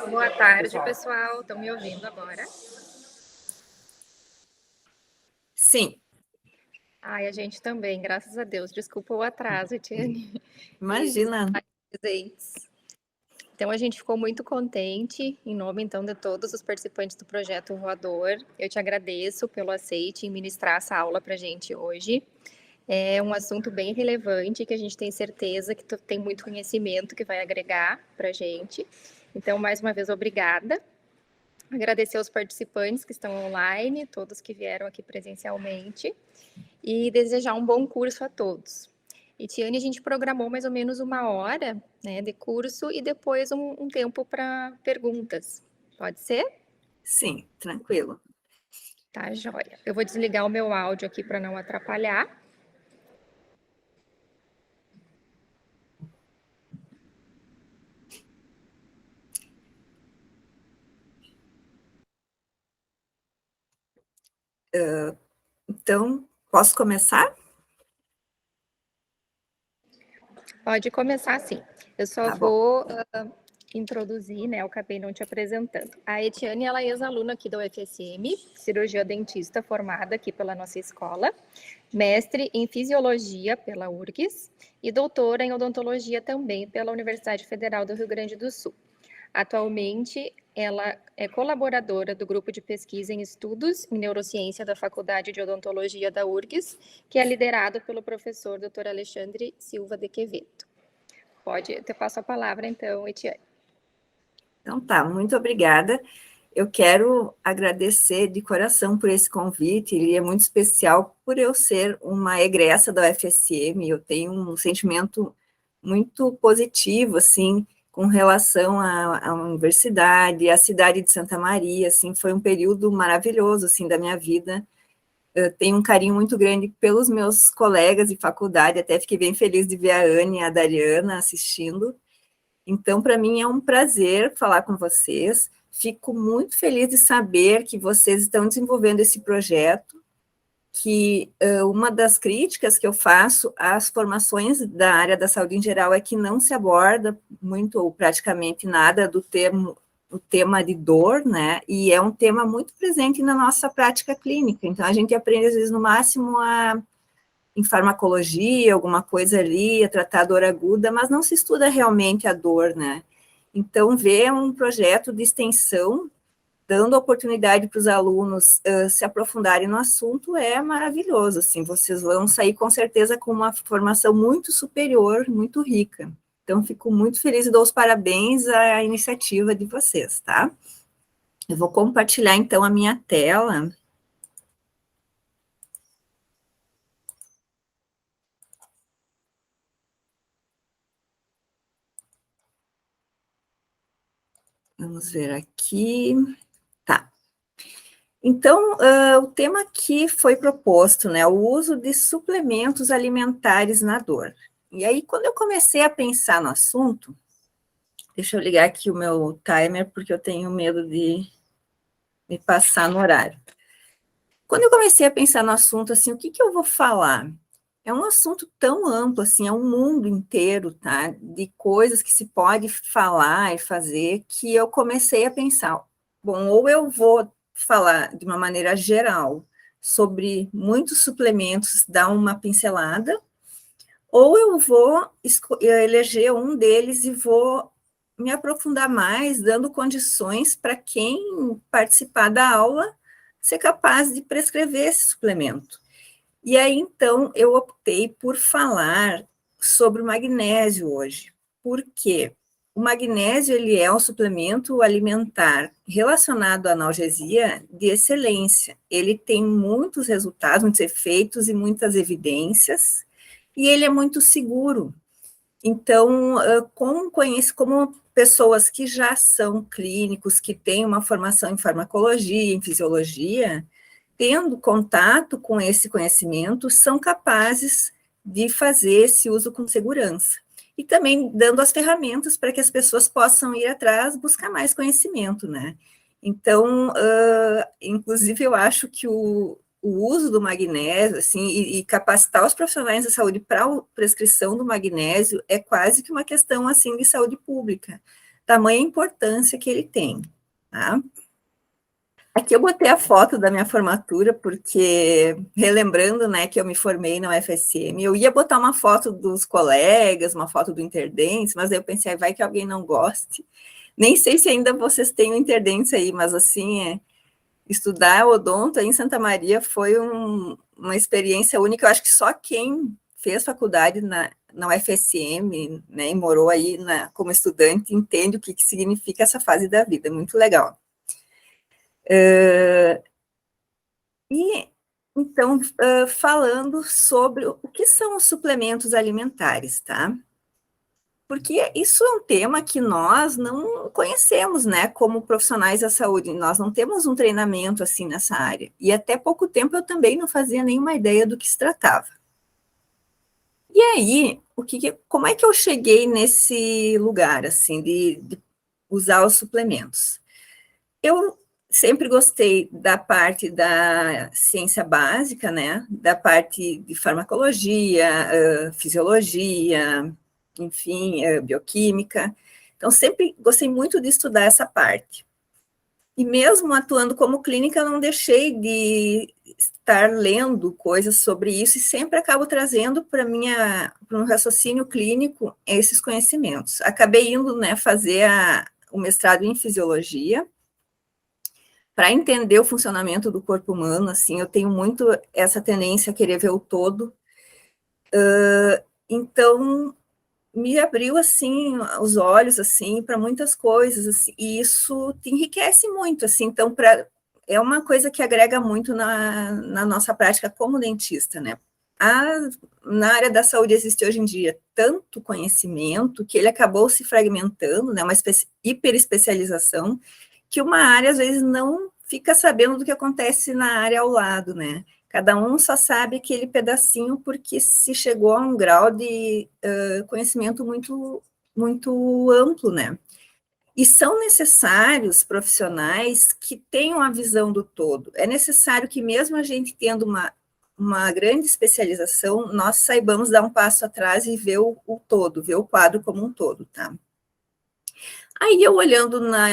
Boa tarde, pessoal. Estão me ouvindo agora? Sim. Ai, a gente também, graças a Deus. Desculpa o atraso, Etienne. Imagina. Então, a gente ficou muito contente, em nome, então, de todos os participantes do Projeto Voador. Eu te agradeço pelo aceite em ministrar essa aula para a gente hoje. É um assunto bem relevante, que a gente tem certeza que tu tem muito conhecimento que vai agregar para a gente. Então, mais uma vez, obrigada. Agradecer aos participantes que estão online, todos que vieram aqui presencialmente, e desejar um bom curso a todos. E, Tiane, a gente programou mais ou menos 1 hora, né, de curso e depois um tempo para perguntas. Pode ser? Sim, tranquilo. Tá, joia. Eu vou desligar o meu áudio aqui para não atrapalhar. Então, posso começar? Pode começar sim. Eu só Tá bom. vou introduzir, né? Eu acabei não te apresentando. A Etiane, ela é ex-aluna aqui da UFSM, cirurgia dentista formada aqui pela nossa escola, mestre em fisiologia pela URGS e doutora em odontologia também pela Universidade Federal do Rio Grande do Sul. Atualmente, ela é colaboradora do grupo de pesquisa em estudos em neurociência da Faculdade de Odontologia da URGS, que é liderado pelo professor Dr. Alexandre Silva de Quevedo. Pode, te passo a palavra então, Etiane. Então tá, muito obrigada. Eu quero agradecer de coração por esse convite, ele é muito especial por eu ser uma egressa da UFSM, eu tenho um sentimento muito positivo, assim, com relação à universidade, à cidade de Santa Maria, assim, foi um período maravilhoso, assim, da minha vida. Eu tenho um carinho muito grande pelos meus colegas de faculdade, até fiquei bem feliz de ver a Anne e a Dariana assistindo. Então, para mim é um prazer falar com vocês. Fico muito feliz de saber que vocês estão desenvolvendo esse projeto, que uma das críticas que eu faço às formações da área da saúde em geral é que não se aborda muito ou praticamente nada do o tema de dor, né? E é um tema muito presente na nossa prática clínica. Então, a gente aprende, às vezes, no máximo, em farmacologia, alguma coisa ali, a tratar a dor aguda, mas não se estuda realmente a dor, né? Então, ver um projeto de extensão dando oportunidade para os alunos se aprofundarem no assunto é maravilhoso, assim, vocês vão sair com certeza com uma formação muito superior, muito rica. Então, fico muito feliz e dou os parabéns à iniciativa de vocês, tá? Eu vou compartilhar, então, a minha tela. Vamos ver aqui. Tá. Então, o tema que foi proposto, né, o uso de suplementos alimentares na dor. E aí, quando eu comecei a pensar no assunto, deixa eu ligar aqui o meu timer, porque eu tenho medo de me passar no horário. Quando eu comecei a pensar no assunto, assim, o que eu vou falar? É um assunto tão amplo, assim, é um mundo inteiro, tá? De coisas que se pode falar e fazer, que eu comecei a pensar, bom, ou eu vou falar de uma maneira geral sobre muitos suplementos, dar uma pincelada, ou eu vou eleger um deles e vou me aprofundar mais, dando condições para quem participar da aula ser capaz de prescrever esse suplemento. E aí, então, eu optei por falar sobre o magnésio hoje. Por quê? O magnésio, ele é um suplemento alimentar relacionado à analgesia de excelência. Ele tem muitos resultados, muitos efeitos e muitas evidências, e ele é muito seguro. Então, como pessoas que já são clínicos, que têm uma formação em farmacologia, em fisiologia, tendo contato com esse conhecimento, são capazes de fazer esse uso com segurança. E também dando as ferramentas para que as pessoas possam ir atrás, buscar mais conhecimento, né? Então, inclusive, eu acho que o uso do magnésio, assim, e capacitar os profissionais da saúde para a prescrição do magnésio é quase que uma questão, assim, de saúde pública, tamanha importância que ele tem, tá? Aqui eu botei a foto da minha formatura, porque, relembrando, né, que eu me formei na UFSM, eu ia botar uma foto dos colegas, uma foto do Interdentes, mas aí eu pensei, vai que alguém não goste. Nem sei se ainda vocês têm o Interdentes aí, mas assim, estudar odonto aí em Santa Maria foi uma experiência única. Eu acho que só quem fez faculdade na UFSM, né, e morou aí como estudante, entende o que significa essa fase da vida, muito legal. E, então, falando sobre o que são os suplementos alimentares, tá? Porque isso é um tema que nós não conhecemos, né, como profissionais da saúde, nós não temos um treinamento assim nessa área, e até pouco tempo eu também não fazia nenhuma ideia do que se tratava. E aí, como é que eu cheguei nesse lugar, assim, de usar os suplementos? Eu sempre gostei da parte da ciência básica, né, da parte de farmacologia, fisiologia, enfim, bioquímica. Então, sempre gostei muito de estudar essa parte. E mesmo atuando como clínica, eu não deixei de estar lendo coisas sobre isso e sempre acabo trazendo para um raciocínio clínico esses conhecimentos. Acabei indo, né, fazer o mestrado em fisiologia, para entender o funcionamento do corpo humano, assim, eu tenho muito essa tendência a querer ver o todo, então me abriu, assim, os olhos, assim, para muitas coisas, assim, e isso te enriquece muito, assim, então, é uma coisa que agrega muito na nossa prática como dentista, né? Na área da saúde existe hoje em dia tanto conhecimento que ele acabou se fragmentando, né, uma hiperespecialização, que uma área, às vezes, não fica sabendo do que acontece na área ao lado, né? Cada um só sabe aquele pedacinho porque se chegou a um grau de conhecimento muito, muito amplo, né? E são necessários profissionais que tenham a visão do todo. É necessário que, mesmo a gente tendo uma grande especialização, nós saibamos dar um passo atrás e ver o todo, ver o quadro como um todo, tá? Aí eu olhando na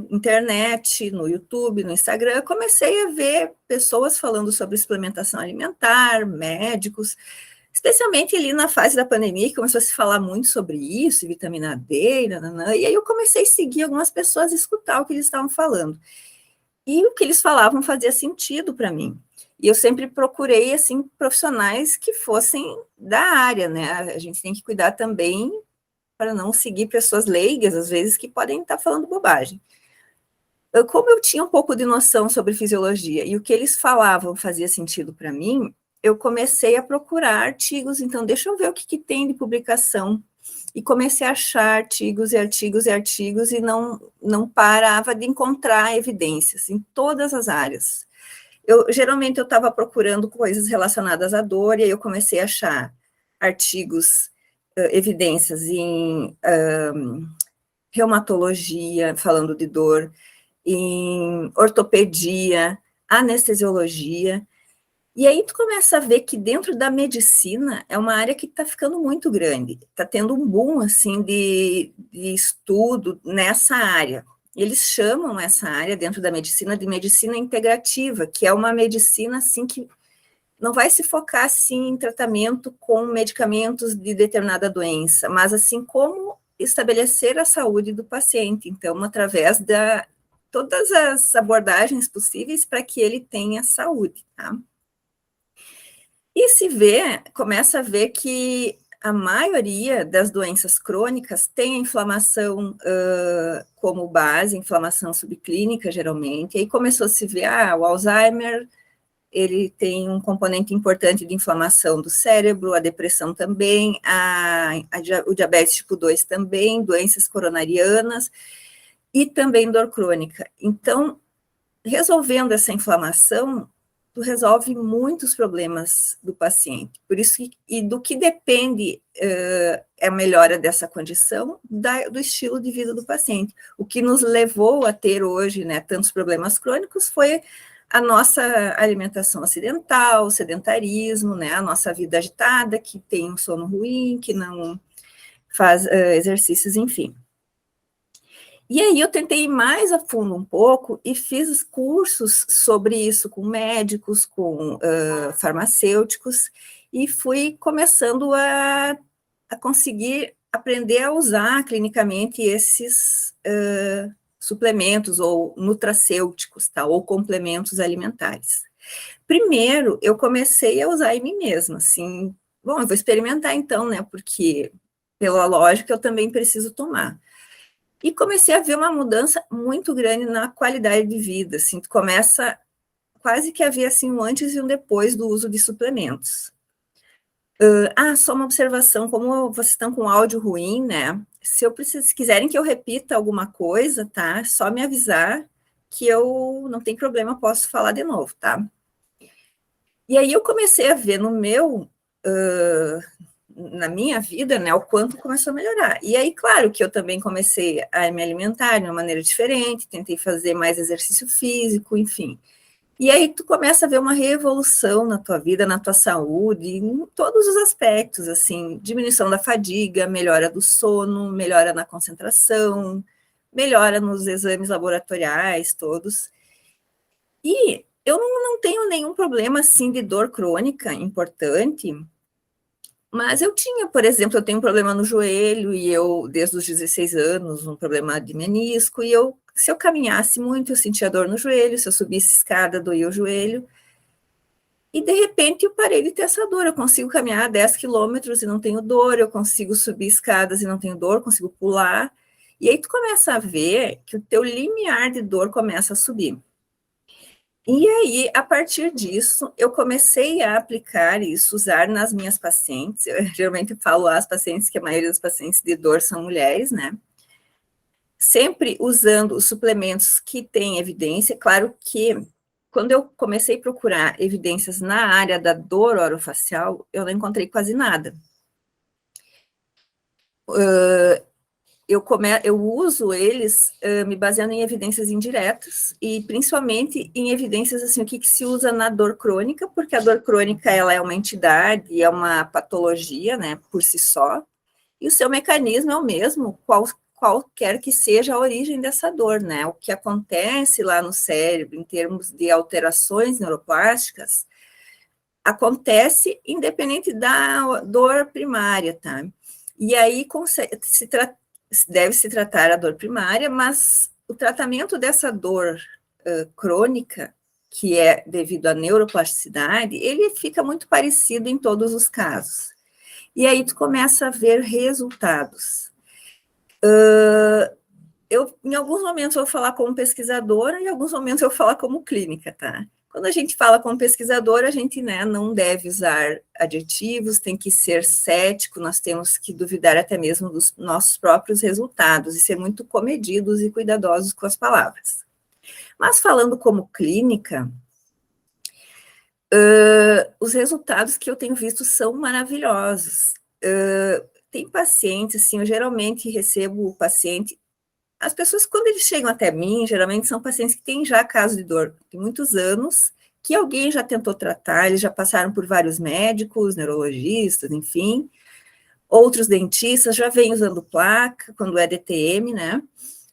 internet, no YouTube, no Instagram, comecei a ver pessoas falando sobre suplementação alimentar, médicos, especialmente ali na fase da pandemia, que começou a se falar muito sobre isso, vitamina D, nananã, e aí eu comecei a seguir algumas pessoas e escutar o que eles estavam falando. E o que eles falavam fazia sentido para mim. E eu sempre procurei, assim, profissionais que fossem da área, né? A gente tem que cuidar também para não seguir pessoas leigas, às vezes, que podem estar falando bobagem. Como eu tinha um pouco de noção sobre fisiologia e o que eles falavam fazia sentido para mim, eu comecei a procurar artigos, então deixa eu ver o que tem de publicação. E comecei a achar artigos e artigos e artigos e não parava de encontrar evidências em todas as áreas. Geralmente eu estava procurando coisas relacionadas à dor e aí eu comecei a achar artigos, evidências em reumatologia, falando de dor, em ortopedia, anestesiologia, e aí tu começa a ver que dentro da medicina é uma área que está ficando muito grande, está tendo um boom, assim, de estudo nessa área. Eles chamam essa área dentro da medicina de medicina integrativa, que é uma medicina, assim, que não vai se focar, assim, em tratamento com medicamentos de determinada doença, mas, assim, como estabelecer a saúde do paciente, então, através todas as abordagens possíveis para que ele tenha saúde, tá? E começa a ver que a maioria das doenças crônicas tem a inflamação como base, inflamação subclínica, geralmente, e aí começou a se ver, o Alzheimer, ele tem um componente importante de inflamação do cérebro, a depressão também, o diabetes tipo 2 também, doenças coronarianas, e também dor crônica. Então, resolvendo essa inflamação, tu resolve muitos problemas do paciente. Por isso, e do que depende a melhora dessa condição, do estilo de vida do paciente. O que nos levou a ter hoje, né, tantos problemas crônicos foi a nossa alimentação ocidental, o sedentarismo, né, a nossa vida agitada, que tem um sono ruim, que não faz exercícios, enfim. E aí eu tentei ir mais a fundo um pouco e fiz cursos sobre isso com médicos, com farmacêuticos, e fui começando a conseguir aprender a usar clinicamente esses suplementos ou nutracêuticos, tá? Ou complementos alimentares. Primeiro, eu comecei a usar em mim mesma, assim, bom, eu vou experimentar então, né? Porque, pela lógica, eu também preciso tomar. E comecei a ver uma mudança muito grande na qualidade de vida, assim, tu começa quase que a ver, assim, um antes e um depois do uso de suplementos. Só uma observação, como vocês estão com áudio ruim, né? Se quiserem que eu repita alguma coisa, tá? É só me avisar que eu não tem problema, posso falar de novo, tá? E aí eu comecei a ver na minha vida, né, o quanto começou a melhorar. E aí, claro que eu também comecei a me alimentar de uma maneira diferente, tentei fazer mais exercício físico, enfim. E aí tu começa a ver uma revolução na tua vida, na tua saúde, em todos os aspectos, assim, diminuição da fadiga, melhora do sono, melhora na concentração, melhora nos exames laboratoriais todos. E eu não tenho nenhum problema, assim, de dor crônica importante, mas eu tinha, por exemplo, eu tenho um problema no joelho, e eu, desde os 16 anos, um problema de menisco, e se eu caminhasse muito, eu sentia dor no joelho, se eu subisse escada, doía o joelho, e de repente eu parei de ter essa dor, eu consigo caminhar 10 quilômetros e não tenho dor, eu consigo subir escadas e não tenho dor, consigo pular, e aí tu começa a ver que o teu limiar de dor começa a subir. E aí, a partir disso, eu comecei a aplicar isso, usar nas minhas pacientes. Eu geralmente falo às pacientes que a maioria dos pacientes de dor são mulheres, né? Sempre usando os suplementos que têm evidência. Claro que, quando eu comecei a procurar evidências na área da dor orofacial, eu não encontrei quase nada. Eu uso eles me baseando em evidências indiretas e principalmente em evidências assim, o que se usa na dor crônica, porque a dor crônica ela é uma entidade, é uma patologia, né, por si só, e o seu mecanismo é o mesmo, qualquer que seja a origem dessa dor, né, o que acontece lá no cérebro em termos de alterações neuroplásticas, acontece independente da dor primária, tá? E aí deve se tratar a dor primária, mas o tratamento dessa dor crônica, que é devido à neuroplasticidade, ele fica muito parecido em todos os casos. E aí tu começa a ver resultados. Em alguns momentos eu vou falar como pesquisadora, em alguns momentos eu vou falar como clínica, tá? Quando a gente fala como pesquisadora, a gente, né, não deve usar adjetivos, tem que ser cético, nós temos que duvidar até mesmo dos nossos próprios resultados e ser muito comedidos e cuidadosos com as palavras. Mas falando como clínica, os resultados que eu tenho visto são maravilhosos. Tem pacientes, assim, eu geralmente recebo o paciente. As pessoas, quando eles chegam até mim, geralmente são pacientes que têm já caso de dor de muitos anos, que alguém já tentou tratar, eles já passaram por vários médicos, neurologistas, enfim, outros dentistas já vêm usando placa, quando é DTM, né?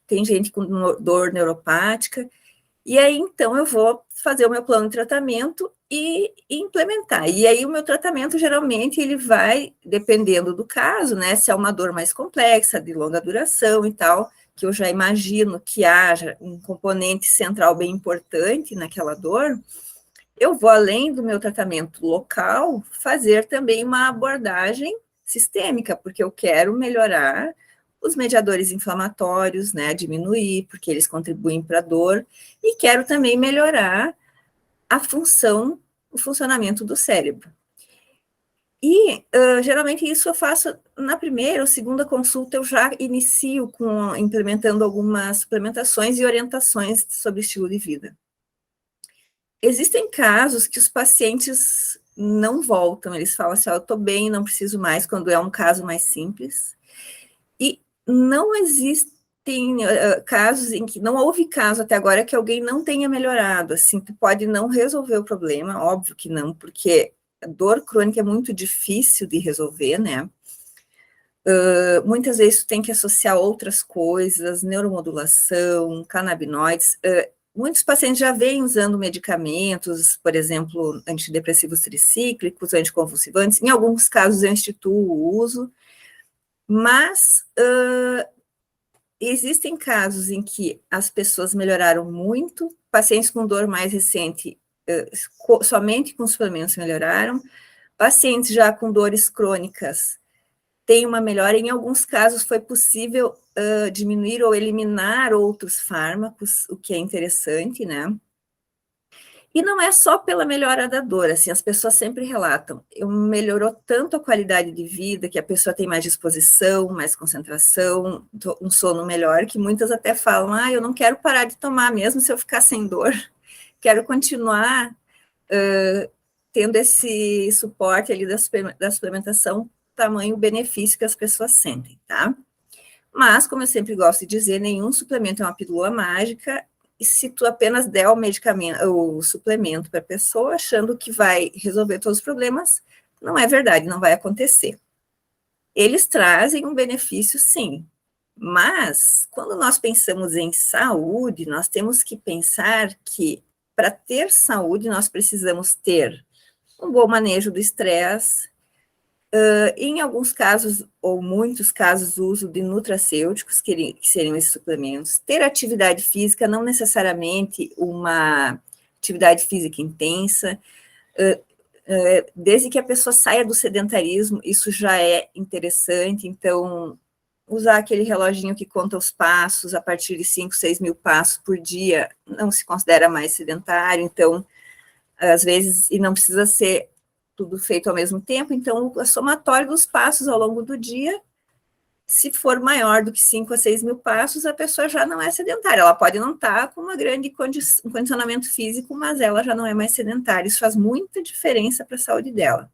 Tem gente com dor neuropática, e aí, então, eu vou fazer o meu plano de tratamento e implementar. E aí, o meu tratamento, geralmente, ele vai, dependendo do caso, né? Se é uma dor mais complexa, de longa duração e tal, que eu já imagino que haja um componente central bem importante naquela dor, eu vou, além do meu tratamento local, fazer também uma abordagem sistêmica, porque eu quero melhorar os mediadores inflamatórios, né, diminuir, porque eles contribuem para a dor, e quero também melhorar o funcionamento do cérebro. E, geralmente, isso eu faço na primeira ou segunda consulta, eu já inicio implementando algumas suplementações e orientações sobre estilo de vida. Existem casos que os pacientes não voltam, eles falam assim, eu estou bem, não preciso mais, quando é um caso mais simples. E não existem tem casos em que não houve caso até agora que alguém não tenha melhorado, assim, tu pode não resolver o problema, óbvio que não, porque a dor crônica é muito difícil de resolver, né? Muitas vezes tu tem que associar outras coisas, neuromodulação, canabinoides. Muitos pacientes já vêm usando medicamentos, por exemplo, antidepressivos tricíclicos, anticonvulsivantes. Em alguns casos eu instituo o uso, mas existem casos em que as pessoas melhoraram muito, pacientes com dor mais recente, somente com suplementos melhoraram, pacientes já com dores crônicas têm uma melhora, em alguns casos foi possível diminuir ou eliminar outros fármacos, o que é interessante, né? E não é só pela melhora da dor, assim, as pessoas sempre relatam, melhorou tanto a qualidade de vida, que a pessoa tem mais disposição, mais concentração, um sono melhor, que muitas até falam, eu não quero parar de tomar, mesmo se eu ficar sem dor, quero continuar tendo esse suporte ali da suplementação, tamanho benefício que as pessoas sentem, tá? Mas, como eu sempre gosto de dizer, nenhum suplemento é uma pílula mágica, e se tu apenas der o medicamento, o suplemento para a pessoa, achando que vai resolver todos os problemas, não é verdade, não vai acontecer. Eles trazem um benefício, sim, mas quando nós pensamos em saúde, nós temos que pensar que para ter saúde, nós precisamos ter um bom manejo do estresse, em alguns casos, ou muitos casos, o uso de nutracêuticos, que seriam esses suplementos, ter atividade física, não necessariamente uma atividade física intensa, desde que a pessoa saia do sedentarismo, isso já é interessante, então, usar aquele reloginho que conta os passos, a partir de 5, 6 mil passos por dia, não se considera mais sedentário, então, às vezes, e não precisa ser tudo feito ao mesmo tempo, então a somatória dos passos ao longo do dia, se for maior do que 5 a 6 mil passos, a pessoa já não é sedentária, ela pode não estar com uma grande condicionamento físico, mas ela já não é mais sedentária, isso faz muita diferença para a saúde dela.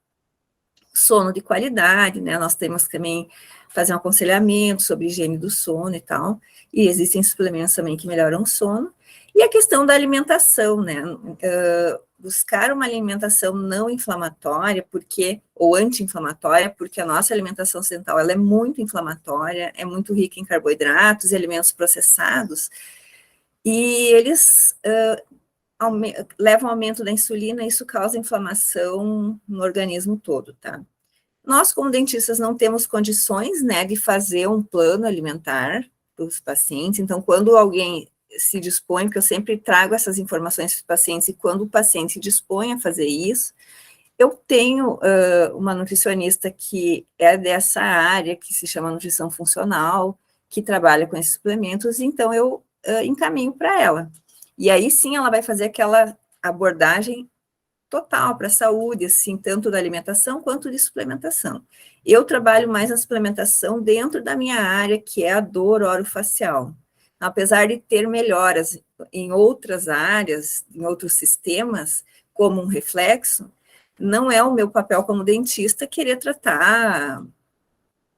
Sono de qualidade, né, nós temos também fazer um aconselhamento sobre higiene do sono e tal, e existem suplementos também que melhoram o sono, e a questão da alimentação, né, buscar uma alimentação não inflamatória, ou anti-inflamatória, porque a nossa alimentação ocidental, ela é muito inflamatória, é muito rica em carboidratos e alimentos processados, e eles levam ao aumento da insulina, e isso causa inflamação no organismo todo, tá? Nós, como dentistas, não temos condições, né, de fazer um plano alimentar para os pacientes, então, quando alguém se dispõe, porque eu sempre trago essas informações para os pacientes, e quando o paciente se dispõe a fazer isso, eu tenho uma nutricionista que é dessa área, que se chama nutrição funcional, que trabalha com esses suplementos, então eu encaminho para ela. E aí sim ela vai fazer aquela abordagem total para a saúde, assim, tanto da alimentação quanto de suplementação. Eu trabalho mais na suplementação dentro da minha área, que é a dor orofacial. Apesar de ter melhoras em outras áreas, em outros sistemas, como um reflexo, não é o meu papel como dentista querer tratar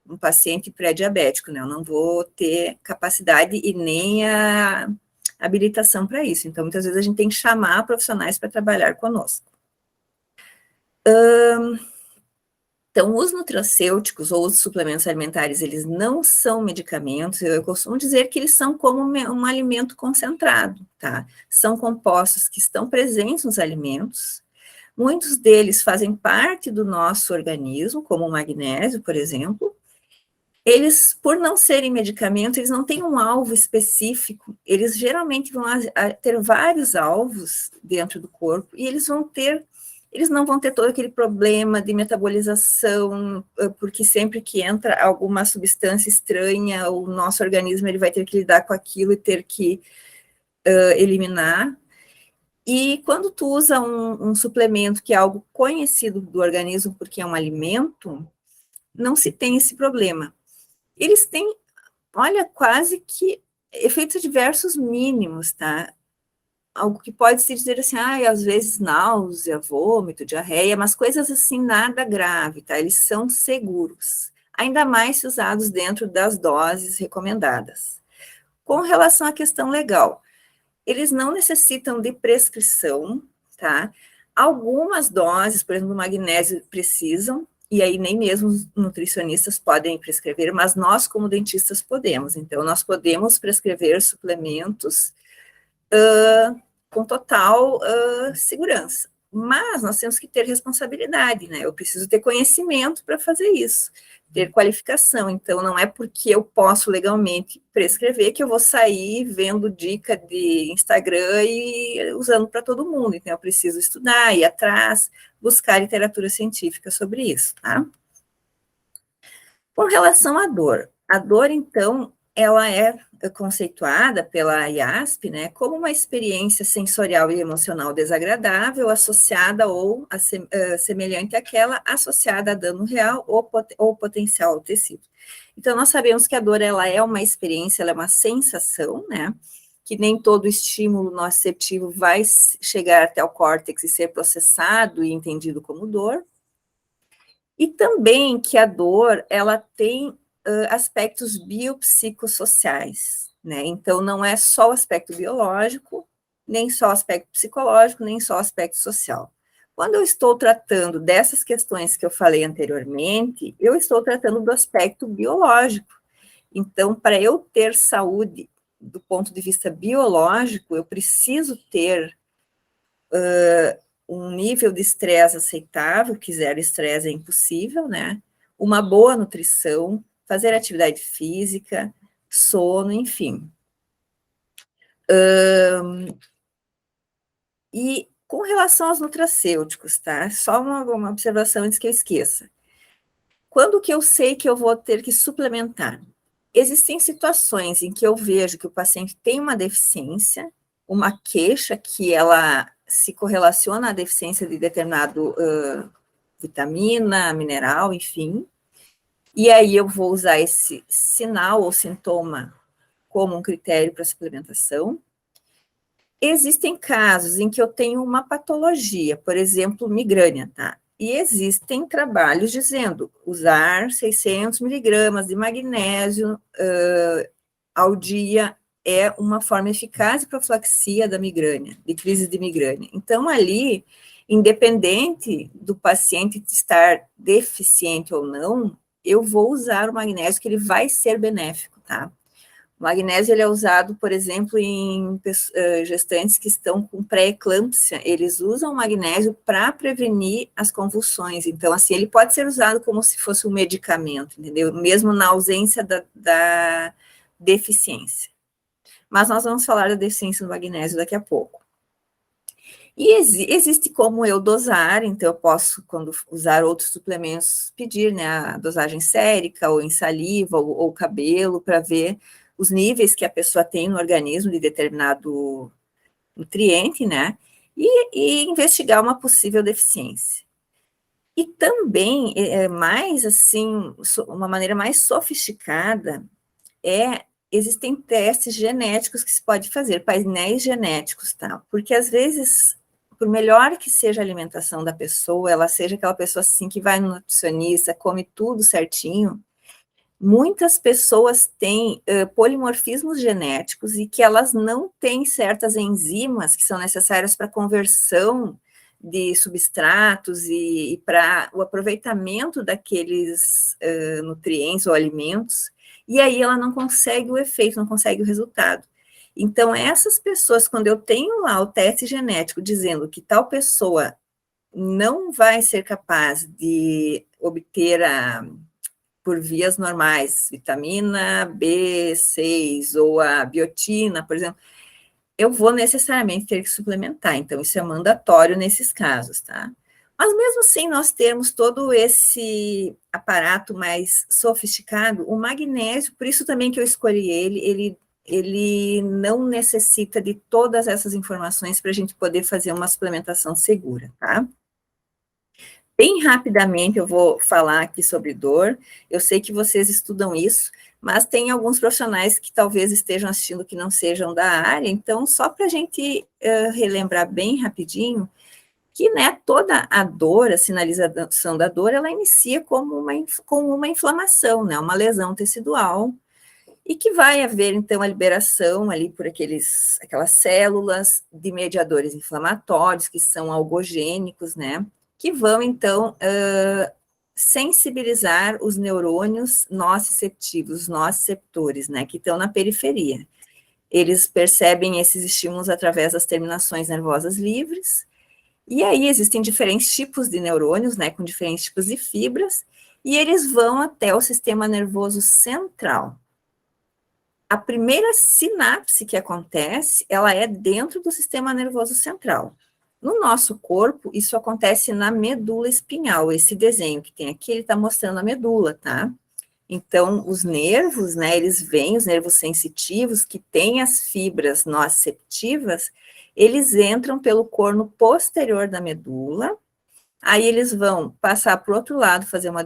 um paciente pré-diabético, né? Eu não vou ter capacidade e nem a habilitação para isso. Então, muitas vezes a gente tem que chamar profissionais para trabalhar conosco. Então, os nutracêuticos ou os suplementos alimentares, eles não são medicamentos, eu costumo dizer que eles são como um alimento concentrado, tá? São compostos que estão presentes nos alimentos, muitos deles fazem parte do nosso organismo, como o magnésio, por exemplo. Eles, por não serem medicamentos, eles não têm um alvo específico, eles geralmente vão ter vários alvos dentro do corpo, e eles não vão ter todo aquele problema de metabolização, porque sempre que entra alguma substância estranha, o nosso organismo ele vai ter que lidar com aquilo e ter que eliminar. E quando tu usa um suplemento que é algo conhecido do organismo, porque é um alimento, não se tem esse problema. Eles têm, olha, quase que efeitos adversos mínimos, tá? Algo que pode se dizer assim, às vezes náusea, vômito, diarreia, mas coisas assim nada grave, tá? Eles são seguros, ainda mais se usados dentro das doses recomendadas. Com relação à questão legal, eles não necessitam de prescrição, tá? Algumas doses, por exemplo, magnésio, precisam, e aí nem mesmo os nutricionistas podem prescrever, mas nós, como dentistas, podemos. Então, nós podemos prescrever suplementos com total segurança. Mas nós temos que ter responsabilidade, né? Eu preciso ter conhecimento para fazer isso, ter qualificação. Então, não é porque eu posso legalmente prescrever que eu vou sair vendo dica de Instagram e usando para todo mundo. Então, eu preciso estudar, ir atrás, buscar literatura científica sobre isso, tá? Com relação à dor, a dor, então, ela é conceituada pela IASP, né, como uma experiência sensorial e emocional desagradável associada ou semelhante àquela associada a dano real ou potencial ao tecido. Então, nós sabemos que a dor, ela é uma experiência, ela é uma sensação, né, que nem todo estímulo nociceptivo vai chegar até o córtex e ser processado e entendido como dor. E também que a dor, ela tem aspectos biopsicossociais, né? Então, não é só o aspecto biológico, nem só o aspecto psicológico, nem só o aspecto social. Quando eu estou tratando dessas questões que eu falei anteriormente, eu estou tratando do aspecto biológico. Então, para eu ter saúde do ponto de vista biológico, eu preciso ter um nível de estresse aceitável, que zero estresse é impossível, né? Uma boa nutrição, fazer atividade física, sono, enfim. E com relação aos nutracêuticos, tá? Só uma observação antes que eu esqueça. Quando que eu sei que eu vou ter que suplementar? Existem situações em que eu vejo que o paciente tem uma deficiência, uma queixa que ela se correlaciona à deficiência de determinado vitamina, mineral, enfim, e aí eu vou usar esse sinal ou sintoma como um critério para suplementação. Existem casos em que eu tenho uma patologia, por exemplo, migrânia, tá? E existem trabalhos dizendo usar 600 miligramas de magnésio ao dia é uma forma eficaz de profilaxia da migrânia, de crise de migrânia. Então, ali, independente do paciente estar deficiente ou não, eu vou usar o magnésio, que ele vai ser benéfico, tá? O magnésio, ele é usado, por exemplo, em gestantes que estão com pré-eclâmpsia, eles usam o magnésio para prevenir as convulsões. Então, assim, ele pode ser usado como se fosse um medicamento, entendeu? Mesmo na ausência da deficiência. Mas nós vamos falar da deficiência do magnésio daqui a pouco. E existe como eu dosar, então eu posso, quando usar outros suplementos, pedir, né, a dosagem sérica, ou em saliva, ou cabelo, para ver os níveis que a pessoa tem no organismo de determinado nutriente, né, e investigar uma possível deficiência. E também, mais assim, uma maneira mais sofisticada, existem testes genéticos que se pode fazer, painéis genéticos, tá? Porque às vezes, por melhor que seja a alimentação da pessoa, ela seja aquela pessoa assim que vai no nutricionista, come tudo certinho, muitas pessoas têm polimorfismos genéticos e que elas não têm certas enzimas que são necessárias para a conversão de substratos e para o aproveitamento daqueles nutrientes ou alimentos, e aí ela não consegue o efeito, não consegue o resultado. Então, essas pessoas, quando eu tenho lá o teste genético dizendo que tal pessoa não vai ser capaz de obter por vias normais, vitamina B6 ou a biotina, por exemplo, eu vou necessariamente ter que suplementar, então isso é mandatório nesses casos, tá? Mas mesmo assim, nós temos todo esse aparato mais sofisticado, o magnésio, por isso também que eu escolhi ele não necessita de todas essas informações para a gente poder fazer uma suplementação segura, tá? Bem rapidamente eu vou falar aqui sobre dor. Eu sei que vocês estudam isso, mas tem alguns profissionais que talvez estejam assistindo que não sejam da área, então só para a gente relembrar bem rapidinho, que né, toda a dor, a sinalização da dor, ela inicia com uma inflamação, né, uma lesão tecidual, e que vai haver, então, a liberação ali por aquelas células de mediadores inflamatórios, que são algogênicos, né, que vão, então, sensibilizar os neurônios nociceptivos, nociceptores, né, que estão na periferia. Eles percebem esses estímulos através das terminações nervosas livres, e aí existem diferentes tipos de neurônios, né, com diferentes tipos de fibras, e eles vão até o sistema nervoso central. A primeira sinapse que acontece, ela é dentro do sistema nervoso central. No nosso corpo, isso acontece na medula espinhal. Esse desenho que tem aqui, ele está mostrando a medula, tá? Então, os nervos, né, eles vêm, os nervos sensitivos, que têm as fibras nociceptivas, eles entram pelo corno posterior da medula, aí eles vão passar para o outro lado, fazer uma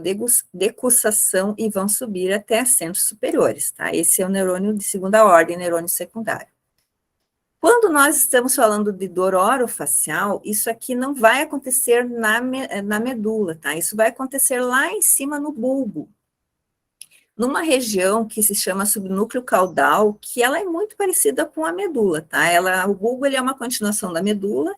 decussação e vão subir até centros superiores, tá? Esse é o neurônio de segunda ordem, neurônio secundário. Quando nós estamos falando de dor orofacial, isso aqui não vai acontecer na medula, tá? Isso vai acontecer lá em cima no bulbo, numa região que se chama subnúcleo caudal, que ela é muito parecida com a medula, tá? O bulbo, ele é uma continuação da medula,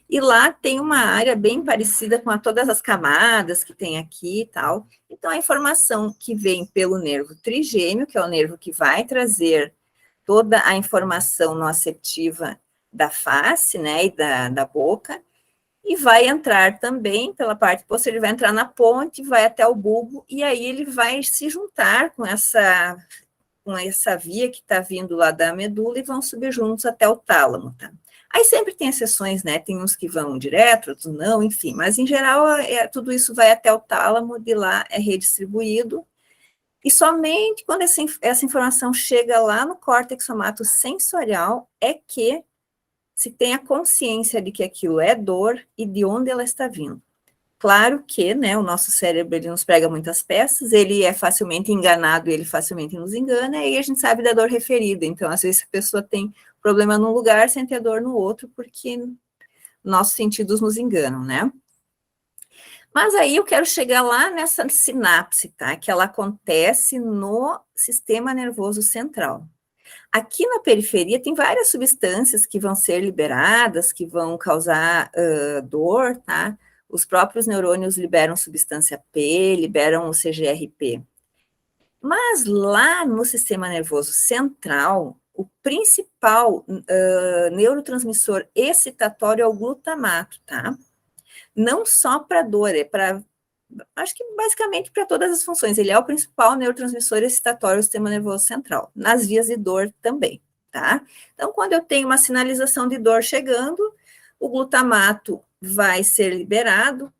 e lá tem uma área bem parecida com todas as camadas que tem aqui e tal. Então, a informação que vem pelo nervo trigêmeo, que é o nervo que vai trazer toda a informação nociceptiva da face, né, e da boca, e vai entrar também pela parte posterior, ele vai entrar na ponte, vai até o bulbo, e aí ele vai se juntar com essa via que está vindo lá da medula e vão subir juntos até o tálamo, tá? Aí sempre tem exceções, né? Tem uns que vão direto, outros não, enfim, mas em geral tudo isso vai até o tálamo, de lá é redistribuído, e somente quando essa informação chega lá no córtex somatosensorial é que se tem a consciência de que aquilo é dor e de onde ela está vindo. Claro que, né, o nosso cérebro, ele nos prega muitas peças, ele é facilmente enganado, ele facilmente nos engana, e aí a gente sabe da dor referida. Então, às vezes, a pessoa tem problema num lugar sem ter dor no outro, porque nossos sentidos nos enganam, né? Mas aí eu quero chegar lá nessa sinapse, tá? Que ela acontece no sistema nervoso central. Aqui na periferia tem várias substâncias que vão ser liberadas, que vão causar dor, tá? Os próprios neurônios liberam substância P, liberam o CGRP. Mas lá no sistema nervoso central, o principal neurotransmissor excitatório é o glutamato, tá? Não só para dor, é para, acho que basicamente para todas as funções. Ele é o principal neurotransmissor excitatório do sistema nervoso central, nas vias de dor também, tá? Então, quando eu tenho uma sinalização de dor chegando, o glutamato vai ser liberado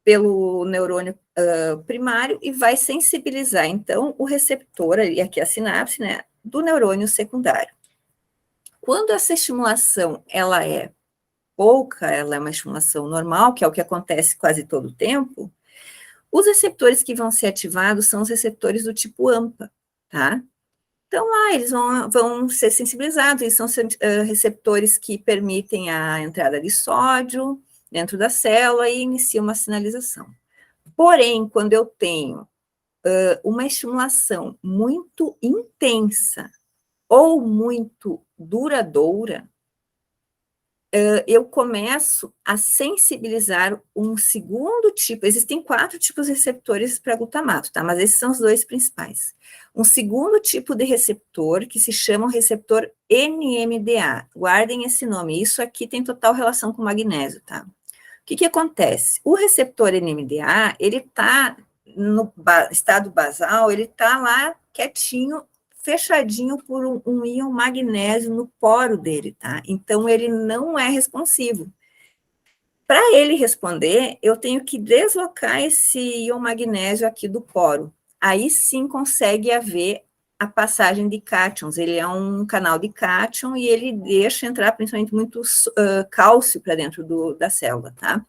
pelo neurônio primário e vai sensibilizar, então, o receptor, ali, aqui a sinapse, né, do neurônio secundário. Quando essa estimulação, ela é pouca, ela é uma estimulação normal, que é o que acontece quase todo o tempo, os receptores que vão ser ativados são os receptores do tipo AMPA, tá? Então, lá eles vão ser sensibilizados, eles são receptores que permitem a entrada de sódio dentro da célula e inicia uma sinalização. Porém, quando eu tenho uma estimulação muito intensa ou muito duradoura, eu começo a sensibilizar um segundo tipo, existem 4 tipos de receptores para glutamato, tá? Mas esses são os 2 principais. Um segundo tipo de receptor, que se chama o receptor NMDA, guardem esse nome, isso aqui tem total relação com o magnésio, tá? O que acontece? O receptor NMDA, ele está no estado basal, ele está lá quietinho, fechadinho por um íon magnésio no poro dele, tá? Então, ele não é responsivo. Para ele responder, eu tenho que deslocar esse íon magnésio aqui do poro. Aí sim consegue haver a passagem de cátions. Ele é um canal de cátion e ele deixa entrar principalmente muito cálcio para dentro da célula, tá?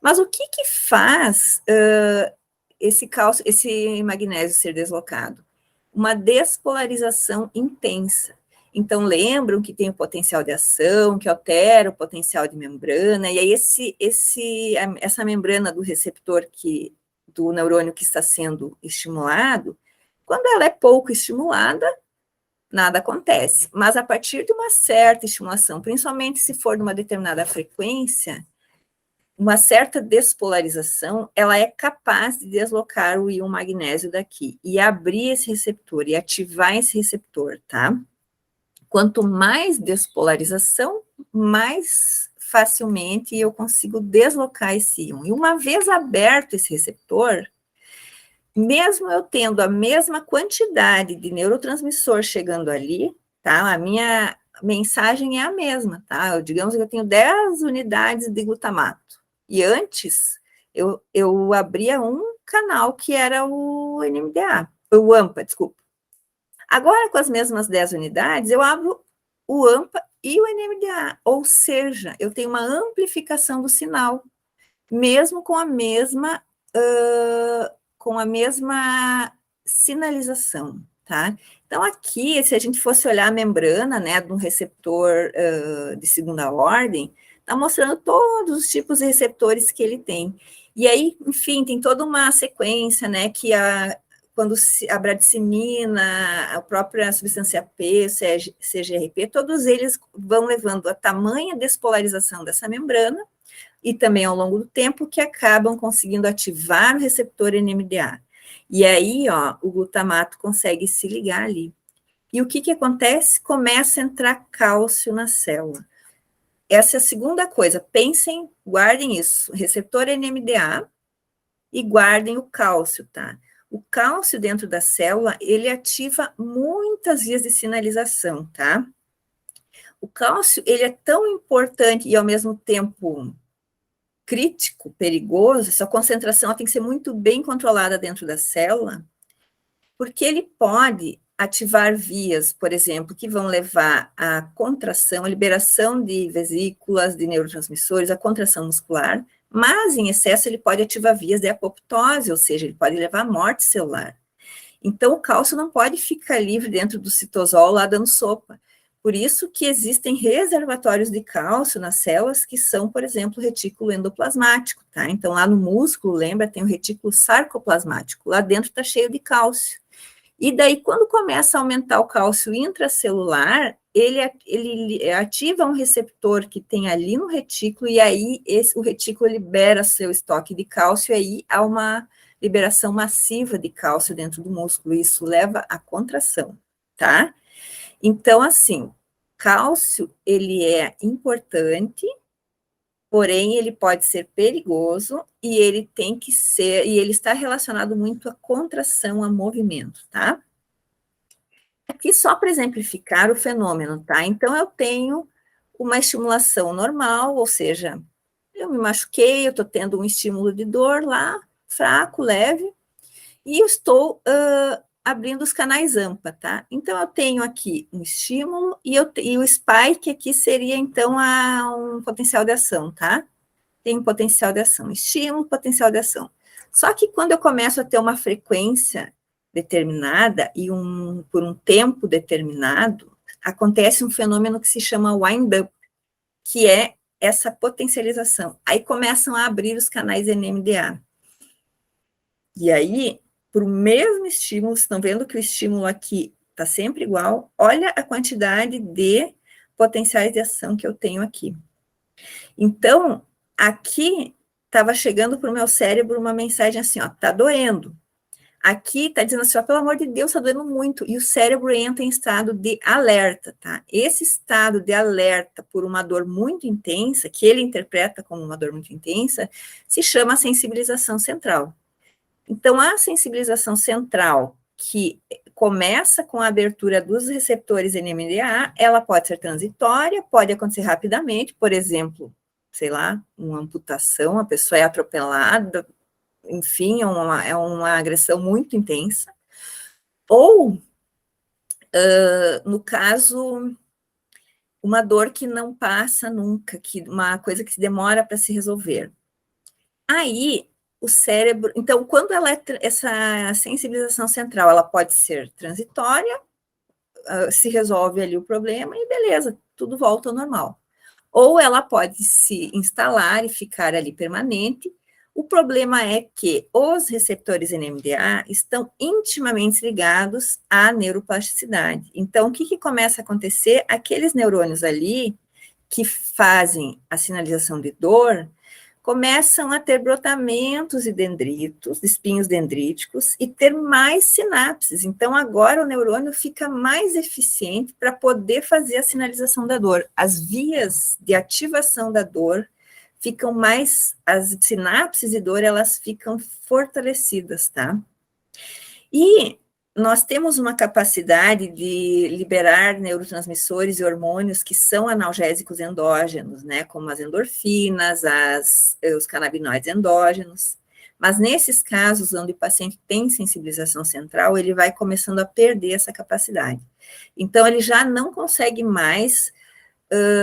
Mas o que faz esse magnésio ser deslocado? Uma despolarização intensa. Então, lembram que tem o potencial de ação, que altera o potencial de membrana, e aí essa membrana do receptor do neurônio que está sendo estimulado Quando ela é pouco estimulada, nada acontece. Mas a partir de uma certa estimulação, principalmente se for de uma determinada frequência, uma certa despolarização, ela é capaz de deslocar o íon magnésio daqui e abrir esse receptor e ativar esse receptor, tá? Quanto mais despolarização, mais facilmente eu consigo deslocar esse íon. E uma vez aberto esse receptor, mesmo eu tendo a mesma quantidade de neurotransmissor chegando ali, tá? A minha mensagem é a mesma, tá? Digamos que eu tenho 10 unidades de glutamato. E antes, eu abria um canal que era o NMDA, o AMPA, desculpa. Agora, com as mesmas 10 unidades, eu abro o AMPA e o NMDA, ou seja, eu tenho uma amplificação do sinal, mesmo com a mesma sinalização, tá? Então, aqui, se a gente fosse olhar a membrana, né, de um receptor de segunda ordem, está mostrando todos os tipos de receptores que ele tem. E aí, enfim, tem toda uma sequência, né, que quando a bradicimina, a própria substância P, CGRP, todos eles vão levando a tamanha despolarização dessa membrana, e também ao longo do tempo, que acabam conseguindo ativar o receptor NMDA. E aí, ó, o glutamato consegue se ligar ali. E o que acontece? Começa a entrar cálcio na célula. Essa é a segunda coisa. Pensem, guardem isso. Receptor NMDA e guardem o cálcio, tá? O cálcio dentro da célula, ele ativa muitas vias de sinalização, tá? O cálcio, ele é tão importante e, ao mesmo tempo, crítico, perigoso, essa concentração tem que ser muito bem controlada dentro da célula, porque ele pode ativar vias, por exemplo, que vão levar à contração, à liberação de vesículas, de neurotransmissores, à contração muscular, mas em excesso ele pode ativar vias de apoptose, ou seja, ele pode levar à morte celular. Então, o cálcio não pode ficar livre dentro do citosol lá dando sopa. Por isso que existem reservatórios de cálcio nas células que são, por exemplo, o retículo endoplasmático, tá? Então, lá no músculo, lembra, tem o retículo sarcoplasmático. Lá dentro está cheio de cálcio. E daí, quando começa a aumentar o cálcio intracelular, ele ativa um receptor que tem ali no retículo, e aí o retículo libera seu estoque de cálcio, e aí há uma liberação massiva de cálcio dentro do músculo, e isso leva à contração, tá? Então, assim, cálcio, ele é importante, porém, ele pode ser perigoso, e ele tem que ser, e ele está relacionado muito à contração, a movimento, tá? Aqui só para exemplificar o fenômeno, tá? Então, eu tenho uma estimulação normal, ou seja, eu me machuquei, eu estou tendo um estímulo de dor lá, fraco, leve, e eu estou abrindo os canais AMPA, tá? Então, eu tenho aqui um estímulo, e o spike aqui seria, então, um potencial de ação, tá? Tem um potencial de ação, estímulo, potencial de ação. Só que quando eu começo a ter uma frequência determinada e por um tempo determinado, acontece um fenômeno que se chama wind-up, que é essa potencialização. Aí começam a abrir os canais NMDA. E aí, para o mesmo estímulo, vocês estão vendo que o estímulo aqui está sempre igual, olha a quantidade de potenciais de ação que eu tenho aqui. Então, aqui estava chegando para o meu cérebro uma mensagem assim, ó, tá doendo. Aqui está dizendo assim, ó, pelo amor de Deus, está doendo muito. E o cérebro entra em estado de alerta, tá? Esse estado de alerta por uma dor muito intensa, que ele interpreta como uma dor muito intensa, se chama sensibilização central. Então, a sensibilização central, que começa com a abertura dos receptores NMDA, ela pode ser transitória, pode acontecer rapidamente, por exemplo, sei lá, uma amputação, a pessoa é atropelada, enfim, é uma agressão muito intensa. Ou, no caso, uma dor que não passa nunca, uma coisa que demora para se resolver. Aí, o cérebro... Então, quando essa sensibilização central, ela pode ser transitória, se resolve ali o problema e beleza, tudo volta ao normal. Ou ela pode se instalar e ficar ali permanente, O problema é que os receptores NMDA estão intimamente ligados à neuroplasticidade. Então, o que começa a acontecer? Aqueles neurônios ali que fazem a sinalização de dor começam a ter brotamentos e dendritos, espinhos dendríticos, e ter mais sinapses. Então, agora o neurônio fica mais eficiente para poder fazer a sinalização da dor. As vias de ativação da dor ficam mais, as sinapses de dor, elas ficam fortalecidas, tá? E nós temos uma capacidade de liberar neurotransmissores e hormônios que são analgésicos endógenos, né, como as endorfinas, os canabinoides endógenos, mas nesses casos onde o paciente tem sensibilização central, ele vai começando a perder essa capacidade. Então, ele já não consegue mais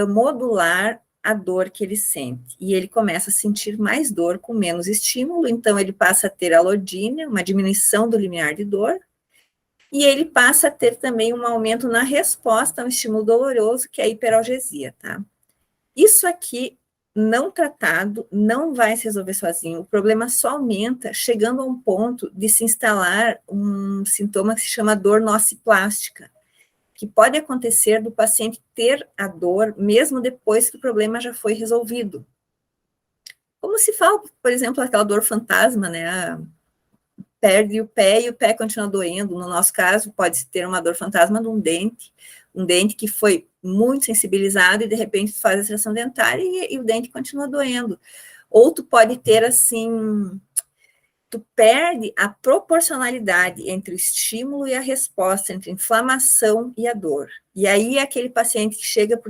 modular a dor que ele sente, e ele começa a sentir mais dor com menos estímulo, então ele passa a ter alodínia, uma diminuição do limiar de dor, e ele passa a ter também um aumento na resposta ao estímulo doloroso, que é a hiperalgesia, tá? Isso aqui, não tratado, não vai se resolver sozinho, o problema só aumenta, chegando a um ponto de se instalar um sintoma que se chama dor nociplástica, que pode acontecer do paciente ter a dor mesmo depois que o problema já foi resolvido. Como se fala, por exemplo, aquela dor fantasma, né? Perde o pé e o pé continua doendo. No nosso caso, pode ter uma dor fantasma de um dente que foi muito sensibilizado e de repente faz a extração dentária e o dente continua doendo. Ou tu pode ter assim, tu perde a proporcionalidade entre o estímulo e a resposta, entre a inflamação e a dor. E aí, aquele paciente que chega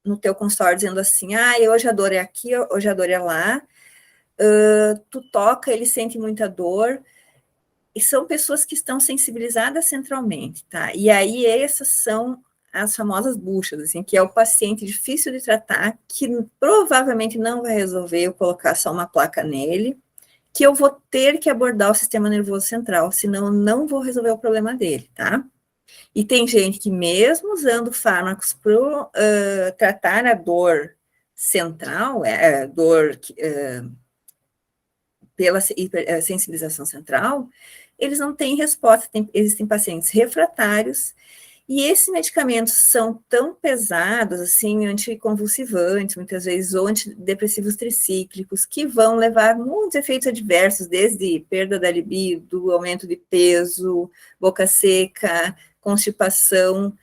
no teu consultório dizendo assim, hoje a dor é aqui, hoje a dor é lá, tu toca, ele sente muita dor, e são pessoas que estão sensibilizadas centralmente, tá? E aí, essas são as famosas buchas, assim, que é o paciente difícil de tratar, que provavelmente não vai resolver eu colocar só uma placa nele, que eu vou ter que abordar o sistema nervoso central, senão eu não vou resolver o problema dele, tá? E tem gente que mesmo usando fármacos para tratar a dor central, pela sensibilização central, eles não têm resposta, existem pacientes refratários, e esses medicamentos são tão pesados, assim, anticonvulsivantes, muitas vezes, ou antidepressivos tricíclicos, que vão levar muitos efeitos adversos, desde perda da libido, aumento de peso, boca seca, constipação,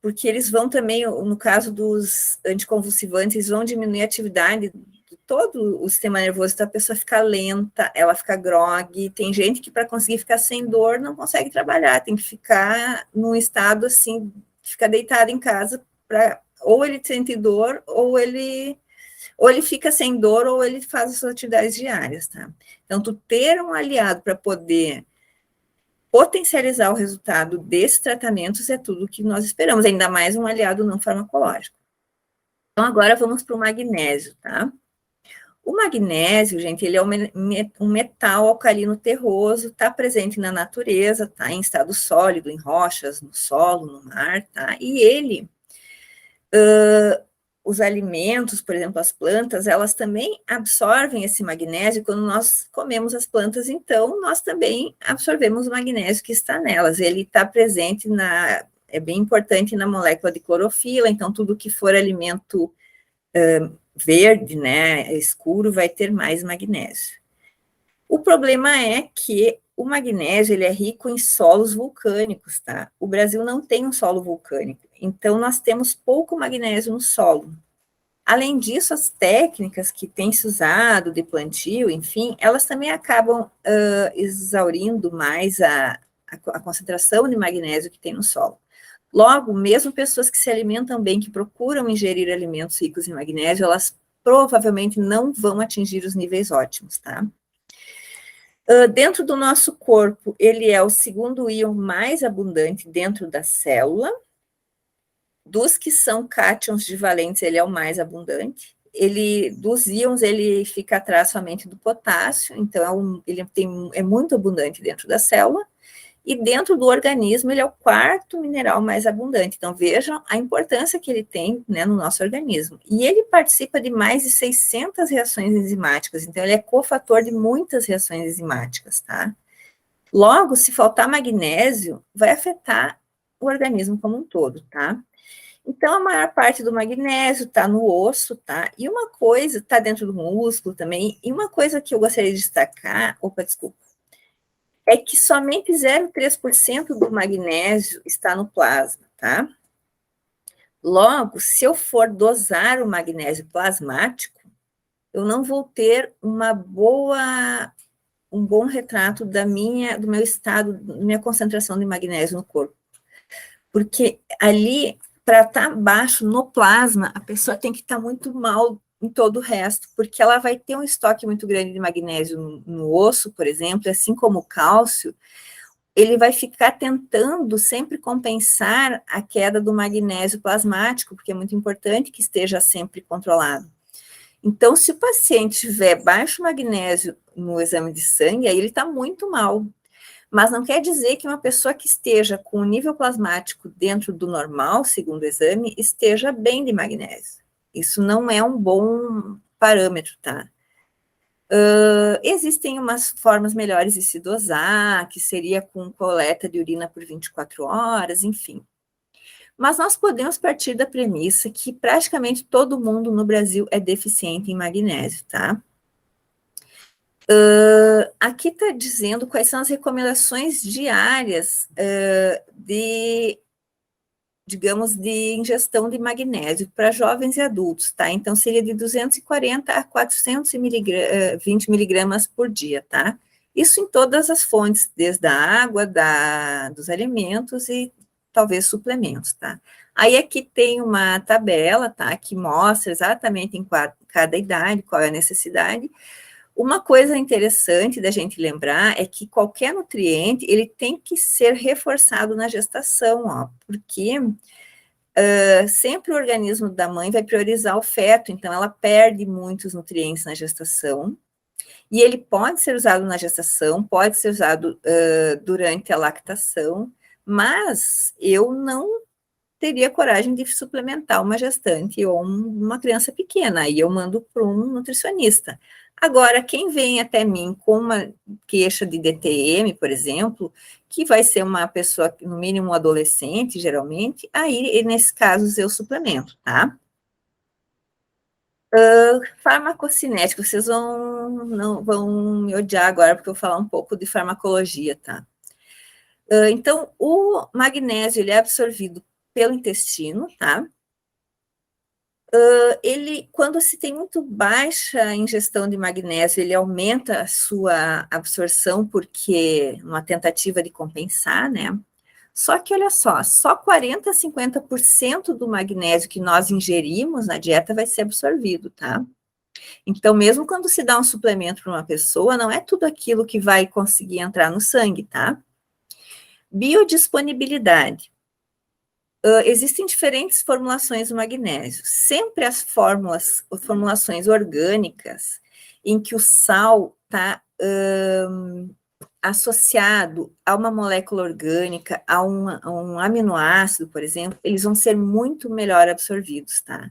porque eles vão também, no caso dos anticonvulsivantes, eles vão diminuir a atividade de todo o sistema nervoso, então a pessoa fica lenta, ela fica grogue, tem gente que para conseguir ficar sem dor não consegue trabalhar, tem que ficar num estado assim, ficar deitado em casa, ou ele sente dor, ou ele fica sem dor, ou ele faz as suas atividades diárias, tá? Então, tu ter um aliado para poder potencializar o resultado desses tratamentos é tudo o que nós esperamos, ainda mais um aliado não farmacológico. Então, agora vamos para o magnésio, tá? O magnésio, gente, ele é um metal alcalino terroso, está presente na natureza, tá? Em estado sólido, em rochas, no solo, no mar, tá? E ele, os alimentos, por exemplo, as plantas, elas também absorvem esse magnésio quando nós comemos as plantas, então nós também absorvemos o magnésio que está nelas. Ele está presente é bem importante na molécula de clorofila, então tudo que for alimento verde, né, escuro, vai ter mais magnésio. O problema é que o magnésio, ele é rico em solos vulcânicos, tá? O Brasil não tem um solo vulcânico, então nós temos pouco magnésio no solo. Além disso, as técnicas que têm se usado de plantio, enfim, elas também acabam exaurindo mais a concentração de magnésio que tem no solo. Logo, mesmo pessoas que se alimentam bem, que procuram ingerir alimentos ricos em magnésio, elas provavelmente não vão atingir os níveis ótimos, tá? Dentro do nosso corpo, ele é o segundo íon mais abundante dentro da célula. Dos que são cátions divalentes, ele é o mais abundante. Dos íons, ele fica atrás somente do potássio, então ele é muito abundante dentro da célula. e dentro do organismo ele é o quarto mineral mais abundante. Então, vejam a importância que ele tem, né, no nosso organismo. E ele participa de mais de 600 reações enzimáticas, então ele é cofator de muitas reações enzimáticas, tá? Logo, se faltar magnésio, vai afetar o organismo como um todo, tá? Então, a maior parte do magnésio está no osso, tá? E uma coisa, está dentro do músculo também, e uma coisa que eu gostaria de destacar, desculpa, é que somente 0,3% do magnésio está no plasma, tá? Logo, se eu for dosar o magnésio plasmático, eu não vou ter um bom retrato do meu estado, da minha concentração de magnésio no corpo. Porque ali, para estar baixo no plasma, a pessoa tem que estar muito mal em todo o resto, porque ela vai ter um estoque muito grande de magnésio no osso, por exemplo, assim como o cálcio, ele vai ficar tentando sempre compensar a queda do magnésio plasmático, porque é muito importante que esteja sempre controlado. Então, se o paciente tiver baixo magnésio no exame de sangue, aí ele está muito mal. Mas não quer dizer que uma pessoa que esteja com o nível plasmático dentro do normal, segundo o exame, esteja bem de magnésio. Isso não é um bom parâmetro, tá? Existem umas formas melhores de se dosar, que seria com coleta de urina por 24 horas, enfim. Mas nós podemos partir da premissa que praticamente todo mundo no Brasil é deficiente em magnésio, tá? Aqui está dizendo quais são as recomendações diárias digamos, de ingestão de magnésio para jovens e adultos, tá? Então, seria de 240 a 420 miligramas por dia, tá? Isso em todas as fontes, desde a água, dos alimentos e talvez suplementos, tá? Aí aqui tem uma tabela, tá? Que mostra exatamente em cada idade, qual é a necessidade. Uma coisa interessante da gente lembrar é que qualquer nutriente, ele tem que ser reforçado na gestação, ó, porque sempre o organismo da mãe vai priorizar o feto, então ela perde muitos nutrientes na gestação, e ele pode ser usado na gestação, pode ser usado durante a lactação, mas eu não teria coragem de suplementar uma gestante ou uma criança pequena, aí eu mando para um nutricionista. Agora, quem vem até mim com uma queixa de DTM, por exemplo, que vai ser uma pessoa, no mínimo um adolescente, geralmente, aí, nesses casos, eu suplemento, tá? Farmacocinética, vocês não vão me odiar agora, porque eu vou falar um pouco de farmacologia, tá? Então, o magnésio, ele é absorvido pelo intestino, tá? Ele, quando se tem muito baixa ingestão de magnésio, ele aumenta a sua absorção, porque uma tentativa de compensar, né? Só que, olha só 40 a 50% do magnésio que nós ingerimos na dieta vai ser absorvido, tá? Então, mesmo quando se dá um suplemento para uma pessoa, não é tudo aquilo que vai conseguir entrar no sangue, tá? Biodisponibilidade. Existem diferentes formulações do magnésio. Sempre as formulações orgânicas, em que o sal está associado a uma molécula orgânica, a um aminoácido, por exemplo, eles vão ser muito melhor absorvidos, tá?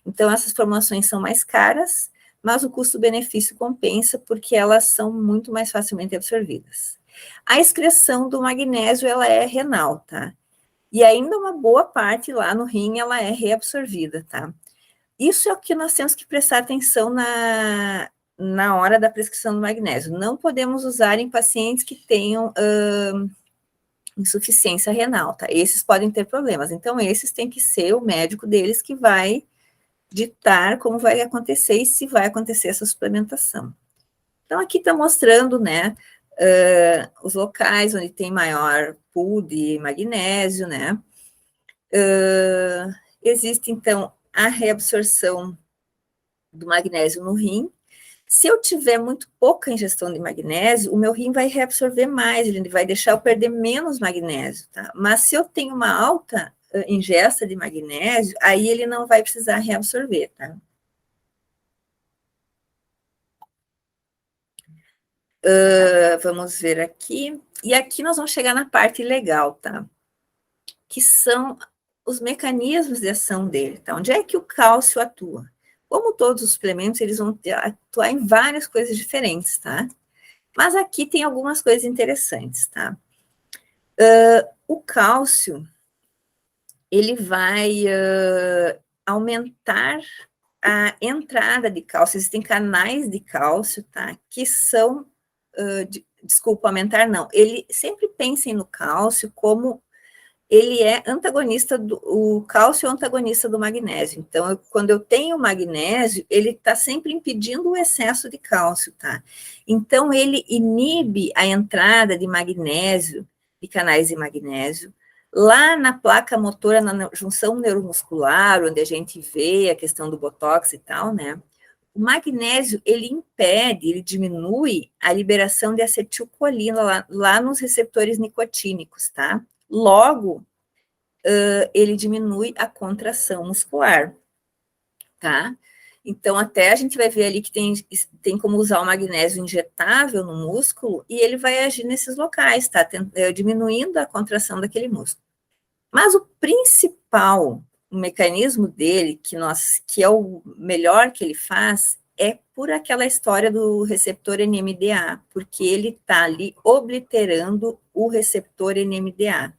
Então, essas formulações são mais caras, mas o custo-benefício compensa, porque elas são muito mais facilmente absorvidas. A excreção do magnésio, ela é renal, tá? E ainda uma boa parte lá no rim, ela é reabsorvida, tá? Isso é o que nós temos que prestar atenção na hora da prescrição do magnésio. Não podemos usar em pacientes que tenham insuficiência renal, tá? Esses podem ter problemas. Então, esses tem que ser o médico deles que vai ditar como vai acontecer e se vai acontecer essa suplementação. Então, aqui está mostrando, né, os locais onde tem maior pool de magnésio, né? Existe, então, a reabsorção do magnésio no rim. Se eu tiver muito pouca ingestão de magnésio, o meu rim vai reabsorver mais, ele vai deixar eu perder menos magnésio, tá? Mas se eu tenho uma alta ingesta de magnésio, aí ele não vai precisar reabsorver, tá? Vamos ver aqui. E aqui nós vamos chegar na parte legal, tá? Que são os mecanismos de ação dele, tá? Onde é que o cálcio atua? Como todos os suplementos, eles vão atuar em várias coisas diferentes, tá? Mas aqui tem algumas coisas interessantes, tá? O cálcio, ele vai aumentar a entrada de cálcio. Existem canais de cálcio, tá? Que são, desculpa, aumentar não. Ele sempre pensem no cálcio como ele é antagonista o cálcio é antagonista do magnésio. Então, quando eu tenho magnésio, ele está sempre impedindo o excesso de cálcio, tá? Então, ele inibe a entrada de magnésio, de canais de magnésio, lá na placa motora, na junção neuromuscular, onde a gente vê a questão do botox e tal, né? O magnésio, ele impede, ele diminui a liberação de acetilcolina lá nos receptores nicotínicos, tá? Logo, ele diminui a contração muscular, tá? Então, até a gente vai ver ali que tem como usar o magnésio injetável no músculo e ele vai agir nesses locais, tá? Diminuindo a contração daquele músculo. Mas o principal mecanismo dele, que é o melhor que ele faz, é por aquela história do receptor NMDA, porque ele está ali obliterando o receptor NMDA.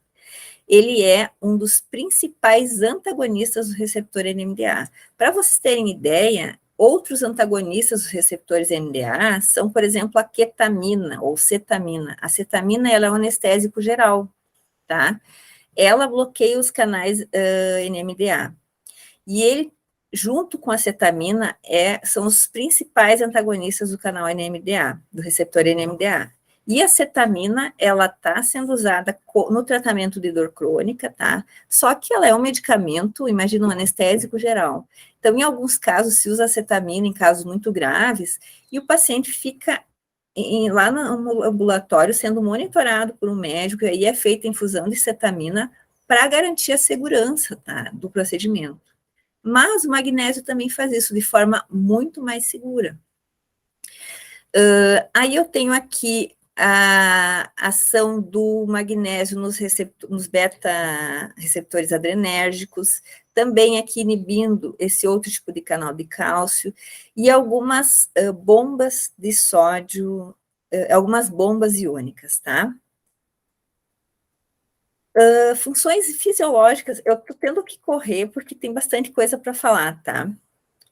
Ele é um dos principais antagonistas do receptor NMDA. Para vocês terem ideia, outros antagonistas dos receptores NMDA são, por exemplo, a ketamina ou cetamina. A cetamina ela é um anestésico geral, tá? Ela bloqueia os canais NMDA. E ele, junto com a cetamina, são os principais antagonistas do canal NMDA, do receptor NMDA. E a cetamina, ela está sendo usada no tratamento de dor crônica, tá? Só que ela é um medicamento, imagina um anestésico geral. Então, em alguns casos, se usa cetamina em casos muito graves, e o paciente fica lá no ambulatório sendo monitorado por um médico, e aí é feita a infusão de cetamina para garantir a segurança, tá, do procedimento. Mas o magnésio também faz isso de forma muito mais segura. Aí eu tenho aqui a ação do magnésio nos beta-receptores adrenérgicos, também aqui inibindo esse outro tipo de canal de cálcio, e algumas bombas de sódio, algumas bombas iônicas, tá? Funções fisiológicas, eu tô tendo que correr porque tem bastante coisa para falar, tá?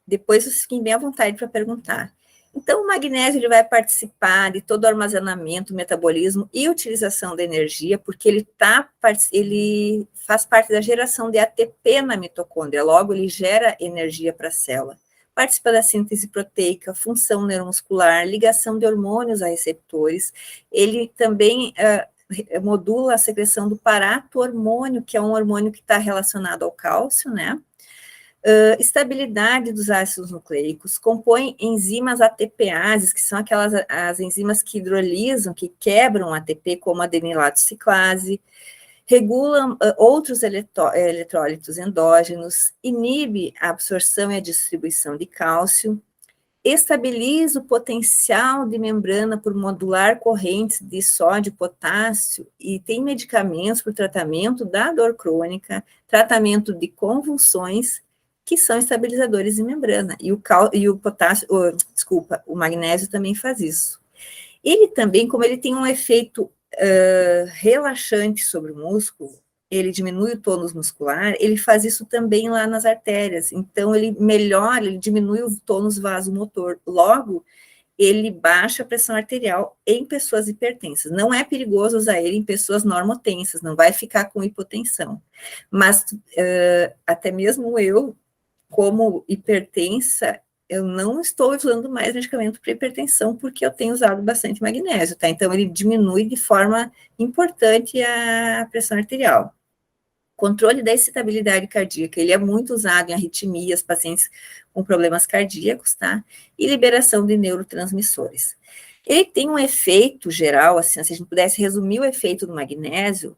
Depois vocês fiquem bem à vontade para perguntar. Então, o magnésio ele vai participar de todo o armazenamento, metabolismo e utilização da energia, porque ele faz parte da geração de ATP na mitocôndria, logo ele gera energia para a célula. Participa da síntese proteica, função neuromuscular, ligação de hormônios a receptores. Ele também modula a secreção do parato-hormônio, que é um hormônio que está relacionado ao cálcio, né? Estabilidade dos ácidos nucleicos, compõe enzimas ATPases, que são as enzimas que hidrolisam, que quebram ATP, como a adenilato ciclase, regulam outros eletrólitos endógenos, inibe a absorção e a distribuição de cálcio, estabiliza o potencial de membrana por modular correntes de sódio e potássio e tem medicamentos para o tratamento da dor crônica, tratamento de convulsões, que são estabilizadores de membrana. E o potássio, o magnésio também faz isso. Ele também, como ele tem um efeito relaxante sobre o músculo, ele diminui o tônus muscular, ele faz isso também lá nas artérias. Então, ele melhora, ele diminui o tônus vasomotor. Logo, ele baixa a pressão arterial em pessoas hipertensas. Não é perigoso usar ele em pessoas normotensas, não vai ficar com hipotensão. Mas, até mesmo eu, como hipertensa, eu não estou usando mais medicamento para hipertensão, porque eu tenho usado bastante magnésio, tá? Então, ele diminui de forma importante a pressão arterial. Controle da excitabilidade cardíaca, ele é muito usado em arritmias, pacientes com problemas cardíacos, tá? E liberação de neurotransmissores. Ele tem um efeito geral, assim, se a gente pudesse resumir o efeito do magnésio,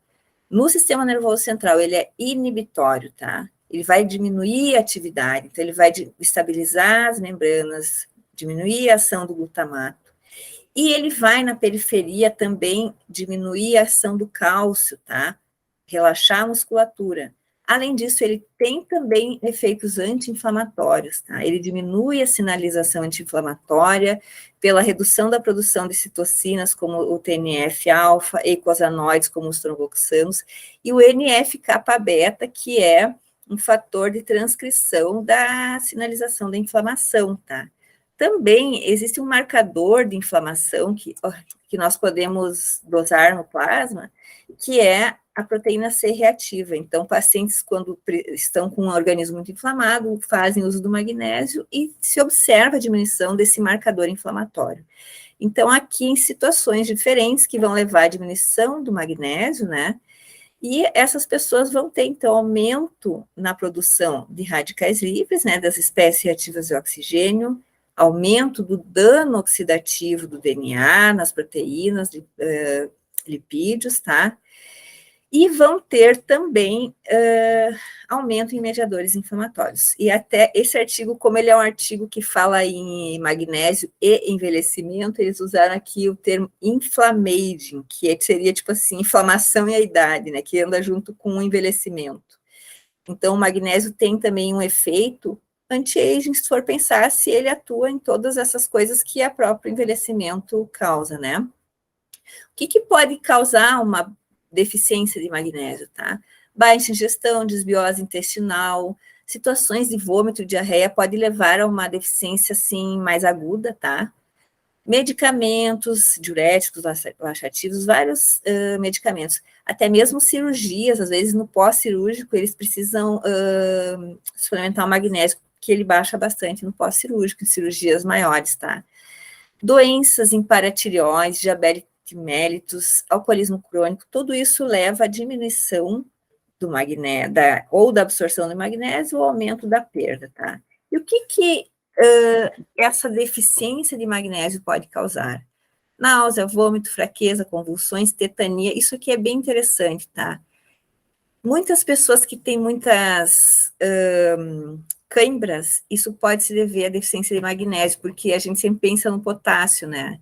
no sistema nervoso central, ele é inibitório, tá? Ele vai diminuir a atividade, então ele vai estabilizar as membranas, diminuir a ação do glutamato. E ele vai na periferia também diminuir a ação do cálcio, tá? Relaxar a musculatura. Além disso, ele tem também efeitos anti-inflamatórios, tá? Ele diminui a sinalização anti-inflamatória pela redução da produção de citocinas, como o TNF-alfa, eicosanoides, como os tromboxanos, e o NF-kappa-beta, que é um fator de transcrição da sinalização da inflamação, tá? Também existe um marcador de inflamação que nós podemos dosar no plasma, que é a proteína C reativa. Então, pacientes, quando estão com um organismo muito inflamado, fazem uso do magnésio e se observa a diminuição desse marcador inflamatório. Então, aqui em situações diferentes que vão levar à diminuição do magnésio, né? E essas pessoas vão ter, então, aumento na produção de radicais livres, né, das espécies reativas de oxigênio, aumento do dano oxidativo do DNA nas proteínas, lipídios, tá? E vão ter também aumento em mediadores inflamatórios. E até esse artigo, como ele é um artigo que fala em magnésio e envelhecimento, eles usaram aqui o termo inflammaging, que seria tipo assim, inflamação e a idade, né, que anda junto com o envelhecimento. Então, o magnésio tem também um efeito anti-aging, se for pensar, se ele atua em todas essas coisas que o próprio envelhecimento causa, né? O que pode causar uma deficiência de magnésio, tá? Baixa ingestão, desbiose intestinal, situações de vômito e diarreia pode levar a uma deficiência, assim, mais aguda, tá? Medicamentos, diuréticos, laxativos, vários medicamentos, até mesmo cirurgias, às vezes no pós-cirúrgico eles precisam suplementar o magnésio, que ele baixa bastante no pós-cirúrgico, em cirurgias maiores, tá? Doenças em paratireoide, diabetes mellitus, alcoolismo crônico, tudo isso leva à diminuição do magnésio, ou da absorção do magnésio, ou aumento da perda, tá? E o que essa deficiência de magnésio pode causar? Náusea, vômito, fraqueza, convulsões, tetania, isso aqui é bem interessante, tá? Muitas pessoas que têm muitas câimbras, isso pode se dever à deficiência de magnésio, porque a gente sempre pensa no potássio, né?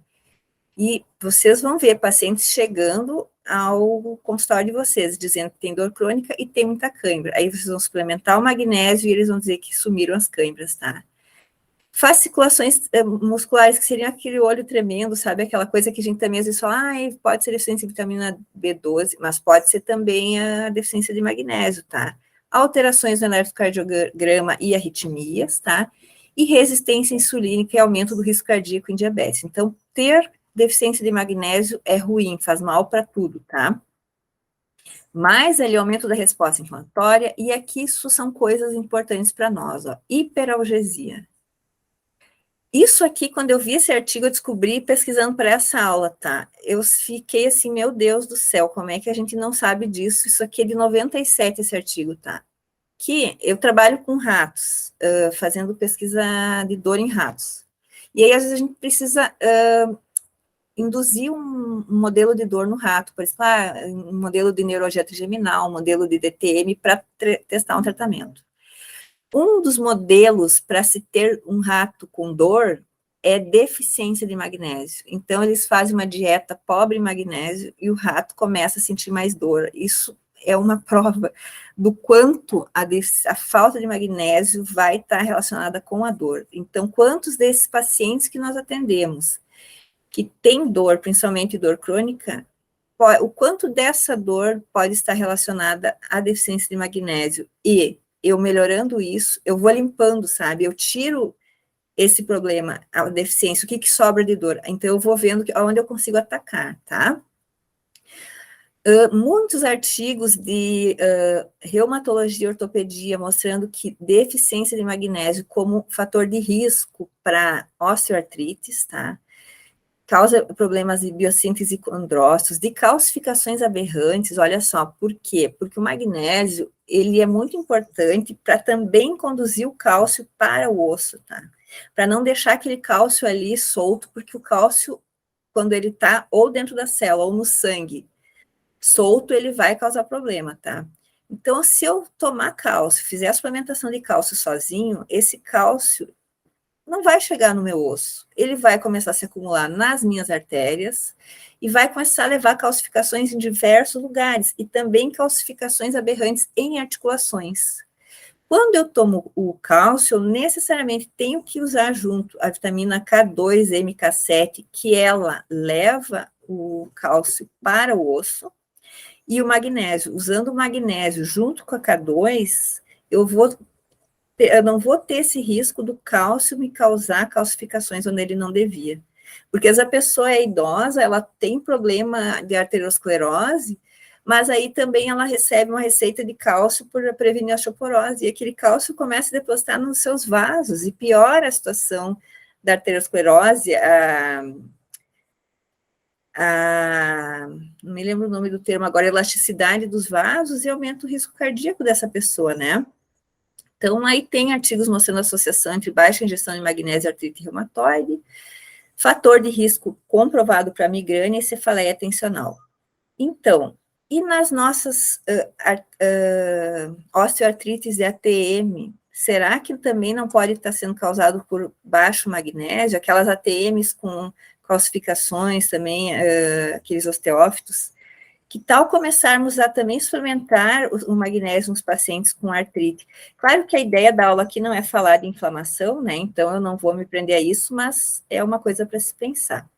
E vocês vão ver pacientes chegando ao consultório de vocês, dizendo que tem dor crônica e tem muita cãibra. Aí vocês vão suplementar o magnésio e eles vão dizer que sumiram as cãibras, tá? Fasciculações musculares, que seriam aquele olho tremendo, sabe? Aquela coisa que a gente também às vezes fala, pode ser deficiência de vitamina B12, mas pode ser também a deficiência de magnésio, tá? Alterações no eletrocardiograma e arritmias, tá? E resistência insulínica e aumento do risco cardíaco em diabetes. Então, ter deficiência de magnésio é ruim, faz mal para tudo, tá? Mais ali, aumento da resposta inflamatória, e aqui isso são coisas importantes para nós, ó. Hiperalgesia. Isso aqui, quando eu vi esse artigo, eu descobri pesquisando para essa aula, tá? Eu fiquei assim, meu Deus do céu, como é que a gente não sabe disso? Isso aqui é de 97, esse artigo, tá? Que eu trabalho com ratos, fazendo pesquisa de dor em ratos. E aí, às vezes, a gente precisa induzir um modelo de dor no rato, por exemplo, um modelo de neurologia trigeminal, um modelo de DTM, para testar um tratamento. Um dos modelos para se ter um rato com dor é deficiência de magnésio. Então, eles fazem uma dieta pobre em magnésio e o rato começa a sentir mais dor. Isso é uma prova do quanto a falta de magnésio vai estar relacionada com a dor. Então, quantos desses pacientes que nós atendemos que tem dor, principalmente dor crônica, o quanto dessa dor pode estar relacionada à deficiência de magnésio? E eu melhorando isso, eu vou limpando, sabe? Eu tiro esse problema, a deficiência, o que sobra de dor. Então, eu vou vendo onde eu consigo atacar, tá? Muitos artigos de reumatologia e ortopedia mostrando que deficiência de magnésio como fator de risco para osteoartrites, tá? Causa problemas de biossíntese condrócitos, de calcificações aberrantes, olha só, por quê? Porque o magnésio, ele é muito importante para também conduzir o cálcio para o osso, tá? Para não deixar aquele cálcio ali solto, porque o cálcio, quando ele está ou dentro da célula ou no sangue, solto, ele vai causar problema, tá? Então, se eu tomar cálcio, fizer a suplementação de cálcio sozinho, esse cálcio não vai chegar no meu osso. Ele vai começar a se acumular nas minhas artérias e vai começar a levar calcificações em diversos lugares e também calcificações aberrantes em articulações. Quando eu tomo o cálcio, eu necessariamente tenho que usar junto a vitamina K2, MK7, que ela leva o cálcio para o osso, e o magnésio. Usando o magnésio junto com a K2, eu não vou ter esse risco do cálcio me causar calcificações onde ele não devia. Porque essa pessoa é idosa, ela tem problema de arteriosclerose, mas aí também ela recebe uma receita de cálcio para prevenir a osteoporose, e aquele cálcio começa a depositar nos seus vasos, e piora a situação da arteriosclerose, não me lembro o nome do termo agora, elasticidade dos vasos, e aumenta o risco cardíaco dessa pessoa, né? Então, aí tem artigos mostrando a associação entre baixa ingestão de magnésio e artrite reumatoide, fator de risco comprovado para migrânia e cefaleia tensional. Então, e nas nossas osteoartrites e ATM, será que também não pode estar sendo causado por baixo magnésio, aquelas ATMs com calcificações também, aqueles osteófitos? Que tal começarmos a também suplementar o magnésio nos pacientes com artrite? Claro que a ideia da aula aqui não é falar de inflamação, né? Então eu não vou me prender a isso, mas é uma coisa para se pensar.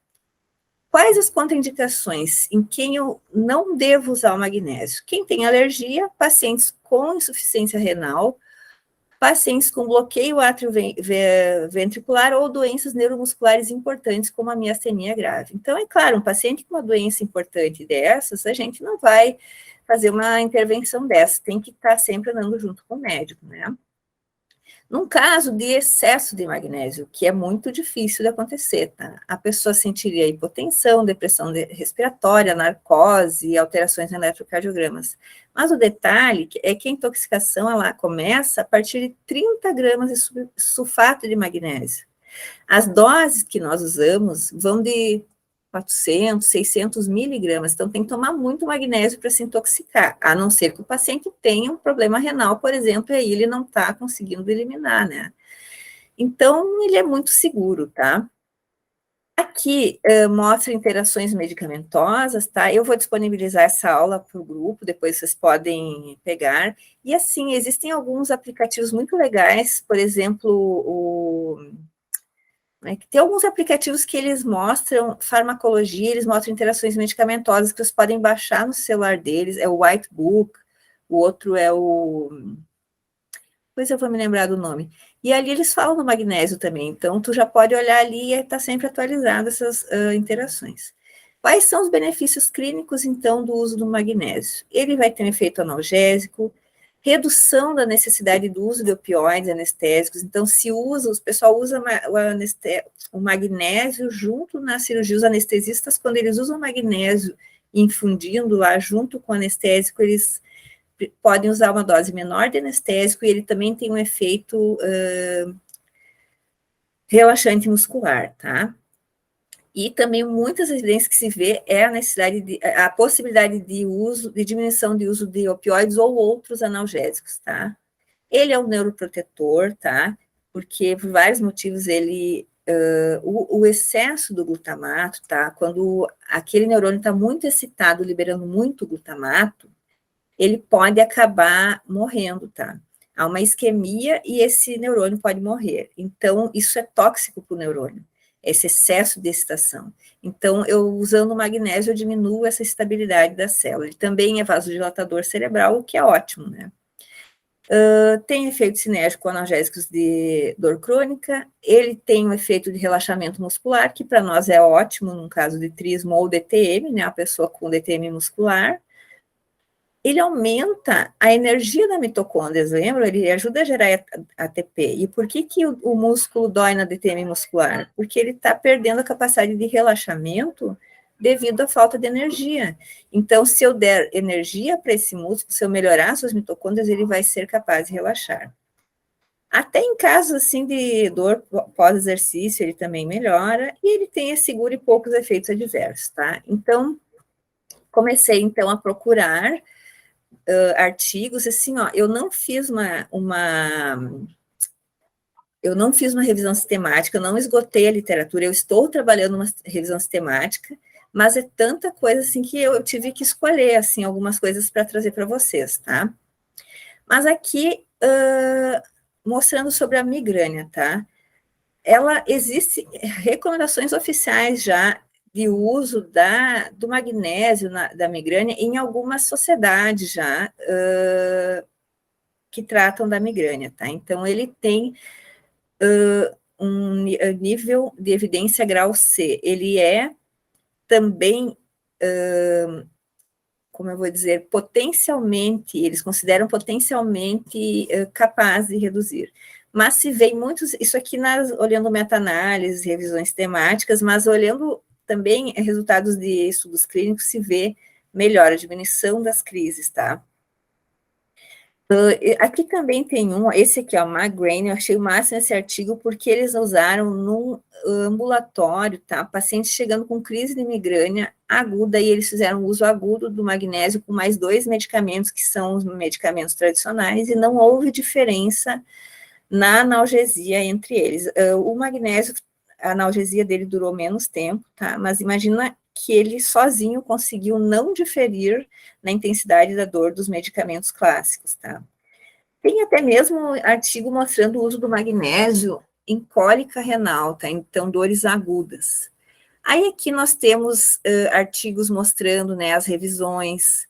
Quais as contraindicações em quem eu não devo usar o magnésio? Quem tem alergia, pacientes com insuficiência renal, pacientes com bloqueio ventricular ou doenças neuromusculares importantes, como a miastenia grave. Então, é claro, um paciente com uma doença importante dessas, a gente não vai fazer uma intervenção dessa, tem que estar sempre andando junto com o médico, né? Num caso de excesso de magnésio, que é muito difícil de acontecer, tá? A pessoa sentiria hipotensão, depressão respiratória, narcose, alterações em eletrocardiogramas. Mas o detalhe é que a intoxicação ela começa a partir de 30 gramas de sulfato de magnésio. As doses que nós usamos vão de 400, 600 miligramas, então tem que tomar muito magnésio para se intoxicar, a não ser que o paciente tenha um problema renal, por exemplo, e aí ele não está conseguindo eliminar, né? Então, ele é muito seguro, tá? Aqui mostra interações medicamentosas, tá? Eu vou disponibilizar essa aula para o grupo, depois vocês podem pegar. E assim, existem alguns aplicativos muito legais, por exemplo, tem alguns aplicativos que eles mostram farmacologia, eles mostram interações medicamentosas que vocês podem baixar no celular deles, é o Whitebook, o outro é o... Depois eu vou me lembrar do nome. E ali eles falam do magnésio também, então tu já pode olhar ali e está sempre atualizado essas interações. Quais são os benefícios clínicos, então, do uso do magnésio? Ele vai ter um efeito analgésico, redução da necessidade do uso de opioides anestésicos, então se usa, o pessoal usa o magnésio junto na cirurgia, os anestesistas, quando eles usam magnésio infundindo lá junto com o anestésico, eles podem usar uma dose menor de anestésico e ele também tem um efeito relaxante muscular, tá? E também muitas evidências que se vê é a necessidade a possibilidade de uso, de diminuição de uso de opioides ou outros analgésicos, tá? Ele é um neuroprotetor, tá? Porque por vários motivos ele, o excesso do glutamato, tá? Quando aquele neurônio está muito excitado, liberando muito glutamato, ele pode acabar morrendo, tá? Há uma isquemia e esse neurônio pode morrer. Então, isso é tóxico para o neurônio, esse excesso de excitação. Então, eu usando o magnésio, eu diminuo essa estabilidade da célula. Ele também é vasodilatador cerebral, o que é ótimo, né? Tem efeito sinérgico com analgésicos de dor crônica, ele tem um efeito de relaxamento muscular, que para nós é ótimo no caso de trismo ou DTM, né, a pessoa com DTM muscular. Ele aumenta a energia da mitocôndria, lembra? Ele ajuda a gerar ATP. E por que, que o músculo dói na DTM muscular? Porque ele está perdendo a capacidade de relaxamento devido à falta de energia. Então, se eu der energia para esse músculo, se eu melhorar suas mitocôndrias, ele vai ser capaz de relaxar. Até em casos assim de dor pós-exercício, ele também melhora, e ele tem seguro e poucos efeitos adversos, tá? Então, comecei então a procurar artigos, assim, ó, eu não fiz eu não fiz uma revisão sistemática, eu não esgotei a literatura, eu estou trabalhando uma revisão sistemática, mas é tanta coisa assim que eu tive que escolher assim algumas coisas para trazer para vocês, tá? Mas aqui mostrando sobre a migrânia, tá? Ela existe recomendações oficiais já de uso do magnésio da migrânia em algumas sociedades já que tratam da migrânia, tá? Então ele tem um nível de evidência grau C. Ele é também, como eu vou dizer, potencialmente, eles consideram potencialmente capaz de reduzir. Mas se vê muitos, isso aqui olhando meta-análise, revisões temáticas, mas olhando também resultados de estudos clínicos, se vê melhor a diminuição das crises, tá? Aqui também tem esse aqui é o Migraine, eu achei o máximo esse artigo, porque eles usaram num ambulatório, tá? Pacientes chegando com crise de migrânia aguda, e eles fizeram uso agudo do magnésio com mais 2 medicamentos, que são os medicamentos tradicionais, e não houve diferença na analgesia entre eles. O magnésio, a analgesia dele durou menos tempo, tá? Mas imagina que ele sozinho conseguiu não diferir na intensidade da dor dos medicamentos clássicos, tá? Tem até mesmo um artigo mostrando o uso do magnésio em cólica renal, tá? Então, dores agudas. Aí aqui nós temos artigos mostrando, né, as revisões.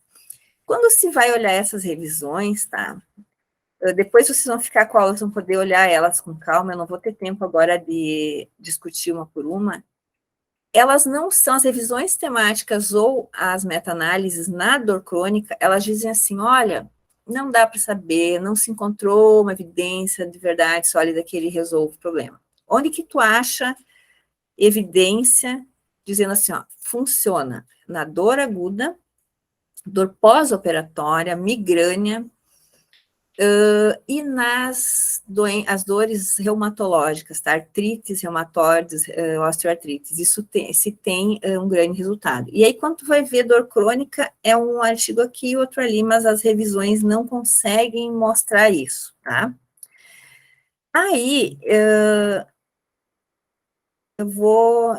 Quando se vai olhar essas revisões, tá? Depois vocês vão ficar com elas, vão poder olhar elas com calma, eu não vou ter tempo agora de discutir uma por uma. Elas não são as revisões temáticas ou as meta-análises na dor crônica, elas dizem assim, olha, não dá para saber, não se encontrou uma evidência de verdade sólida que ele resolve o problema. Onde que tu acha evidência dizendo assim, ó, funciona na dor aguda, dor pós-operatória, migrânia, e as dores reumatológicas, tá? Artrites, reumatoides, osteoartrites, isso se tem um grande resultado. E aí, quando tu vai ver dor crônica, é um artigo aqui e outro ali, mas as revisões não conseguem mostrar isso, tá? Aí, eu vou...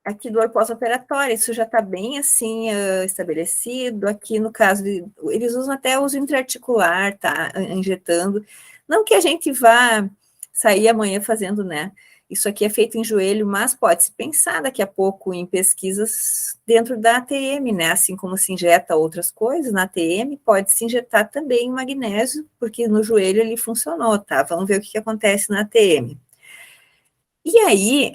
Aqui, dor pós-operatória, isso já está bem, assim, estabelecido. Aqui, no caso, eles usam até uso intraarticular, tá? Injetando. Não que a gente vá sair amanhã fazendo, né? Isso aqui é feito em joelho, mas pode-se pensar daqui a pouco em pesquisas dentro da ATM, né? Assim como se injeta outras coisas, na ATM pode-se injetar também magnésio, porque no joelho ele funcionou, tá? Vamos ver o que acontece na ATM. E aí,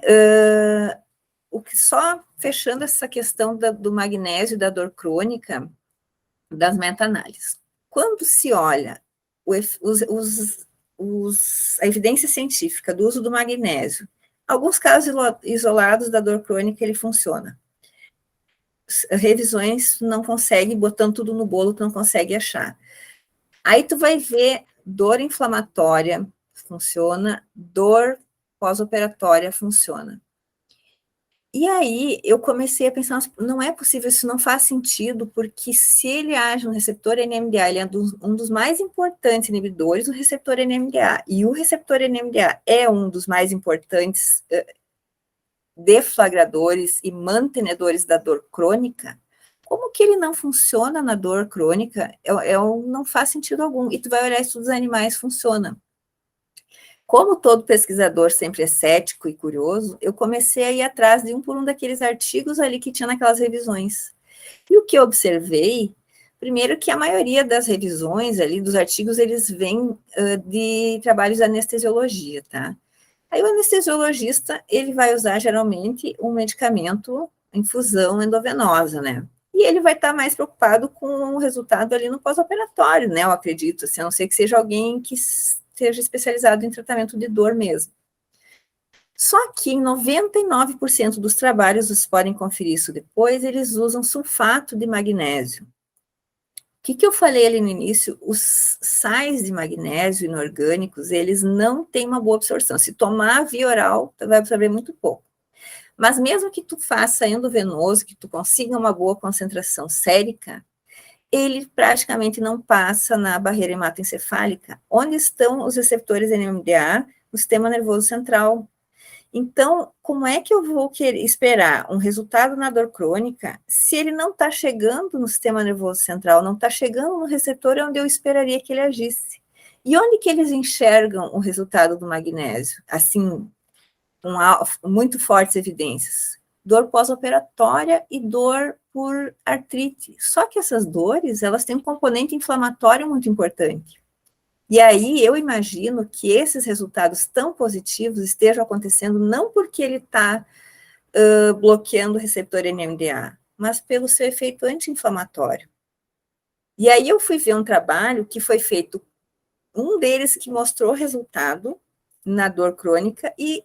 o que só fechando essa questão do magnésio, da dor crônica, das meta-análises. Quando se olha a evidência científica do uso do magnésio, alguns casos isolados da dor crônica, ele funciona. Revisões não consegue, botando tudo no bolo, tu não consegue achar. Aí tu vai ver dor inflamatória, funciona, dor pós-operatória, funciona. E aí eu comecei a pensar, não é possível, isso não faz sentido, porque se ele age no receptor NMDA, ele é um dos mais importantes inibidores do receptor NMDA, e o receptor NMDA é um dos mais importantes deflagradores e mantenedores da dor crônica. Como que ele não funciona na dor crônica? Não faz sentido algum. E tu vai olhar estudos animais, funciona. Como todo pesquisador sempre é cético e curioso, eu comecei a ir atrás de um por um daqueles artigos ali que tinha naquelas revisões. E o que eu observei, primeiro que a maioria das revisões ali, dos artigos, eles vêm de trabalhos de anestesiologia, tá? Aí o anestesiologista, ele vai usar geralmente um medicamento, infusão endovenosa, né? E ele vai estar mais preocupado com o resultado ali no pós-operatório, né? Eu acredito, assim, a não ser que seja alguém que seja especializado em tratamento de dor mesmo. Só que em 99% dos trabalhos, vocês podem conferir isso depois, eles usam sulfato de magnésio. O que eu falei ali no início? Os sais de magnésio inorgânicos, eles não têm uma boa absorção. Se tomar via oral, tu vai absorver muito pouco. Mas mesmo que tu faça endovenoso, que tu consiga uma boa concentração sérica, ele praticamente não passa na barreira hematoencefálica, onde estão os receptores NMDA, no sistema nervoso central. Então, como é que eu vou querer esperar um resultado na dor crônica se ele não está chegando no sistema nervoso central, não está chegando no receptor onde eu esperaria que ele agisse? E onde que eles enxergam o resultado do magnésio? Assim, com muito fortes evidências. Dor pós-operatória e dor por artrite. Só que essas dores, elas têm um componente inflamatório muito importante. E aí eu imagino que esses resultados tão positivos estejam acontecendo não porque ele está bloqueando o receptor NMDA, mas pelo seu efeito anti-inflamatório. E aí eu fui ver um trabalho que foi feito, um deles que mostrou resultado na dor crônica, e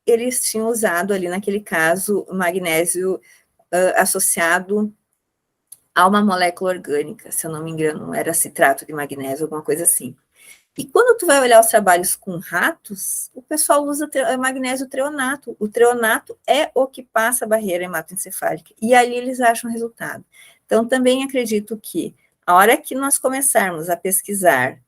eles tinham usado ali naquele caso magnésio associado a uma molécula orgânica, se eu não me engano, era citrato de magnésio, alguma coisa assim. E quando tu vai olhar os trabalhos com ratos, o pessoal usa magnésio treonato. O treonato é o que passa a barreira hematoencefálica. E ali eles acham resultado. Então, também acredito que a hora que nós começarmos a pesquisar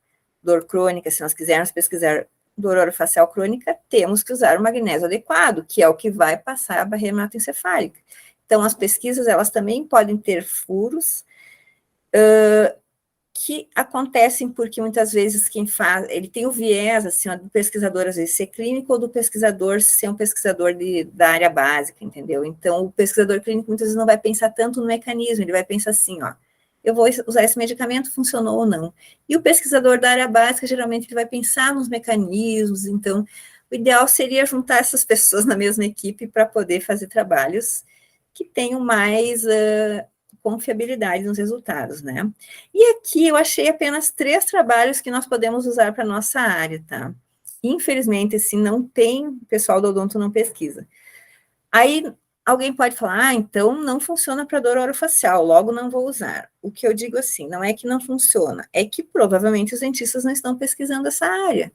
dor crônica, se nós quisermos pesquisar dor orofacial crônica, temos que usar o magnésio adequado, que é o que vai passar a barreira hematoencefálica. Então, as pesquisas, elas também podem ter furos, que acontecem porque muitas vezes quem faz, ele tem o viés, assim, ó, do pesquisador às vezes ser clínico ou do pesquisador ser um pesquisador da área básica, entendeu? Então, o pesquisador clínico muitas vezes não vai pensar tanto no mecanismo, ele vai pensar assim, ó, eu vou usar esse medicamento, funcionou ou não. E o pesquisador da área básica, geralmente, ele vai pensar nos mecanismos, então, o ideal seria juntar essas pessoas na mesma equipe para poder fazer trabalhos que tenham mais confiabilidade nos resultados, né? E aqui eu achei apenas 3 trabalhos que nós podemos usar para a nossa área, tá? Infelizmente, assim, não tem, o pessoal do odonto não pesquisa. Aí, alguém pode falar, então não funciona para dor orofacial, logo não vou usar. O que eu digo assim, não é que não funciona, é que provavelmente os dentistas não estão pesquisando essa área.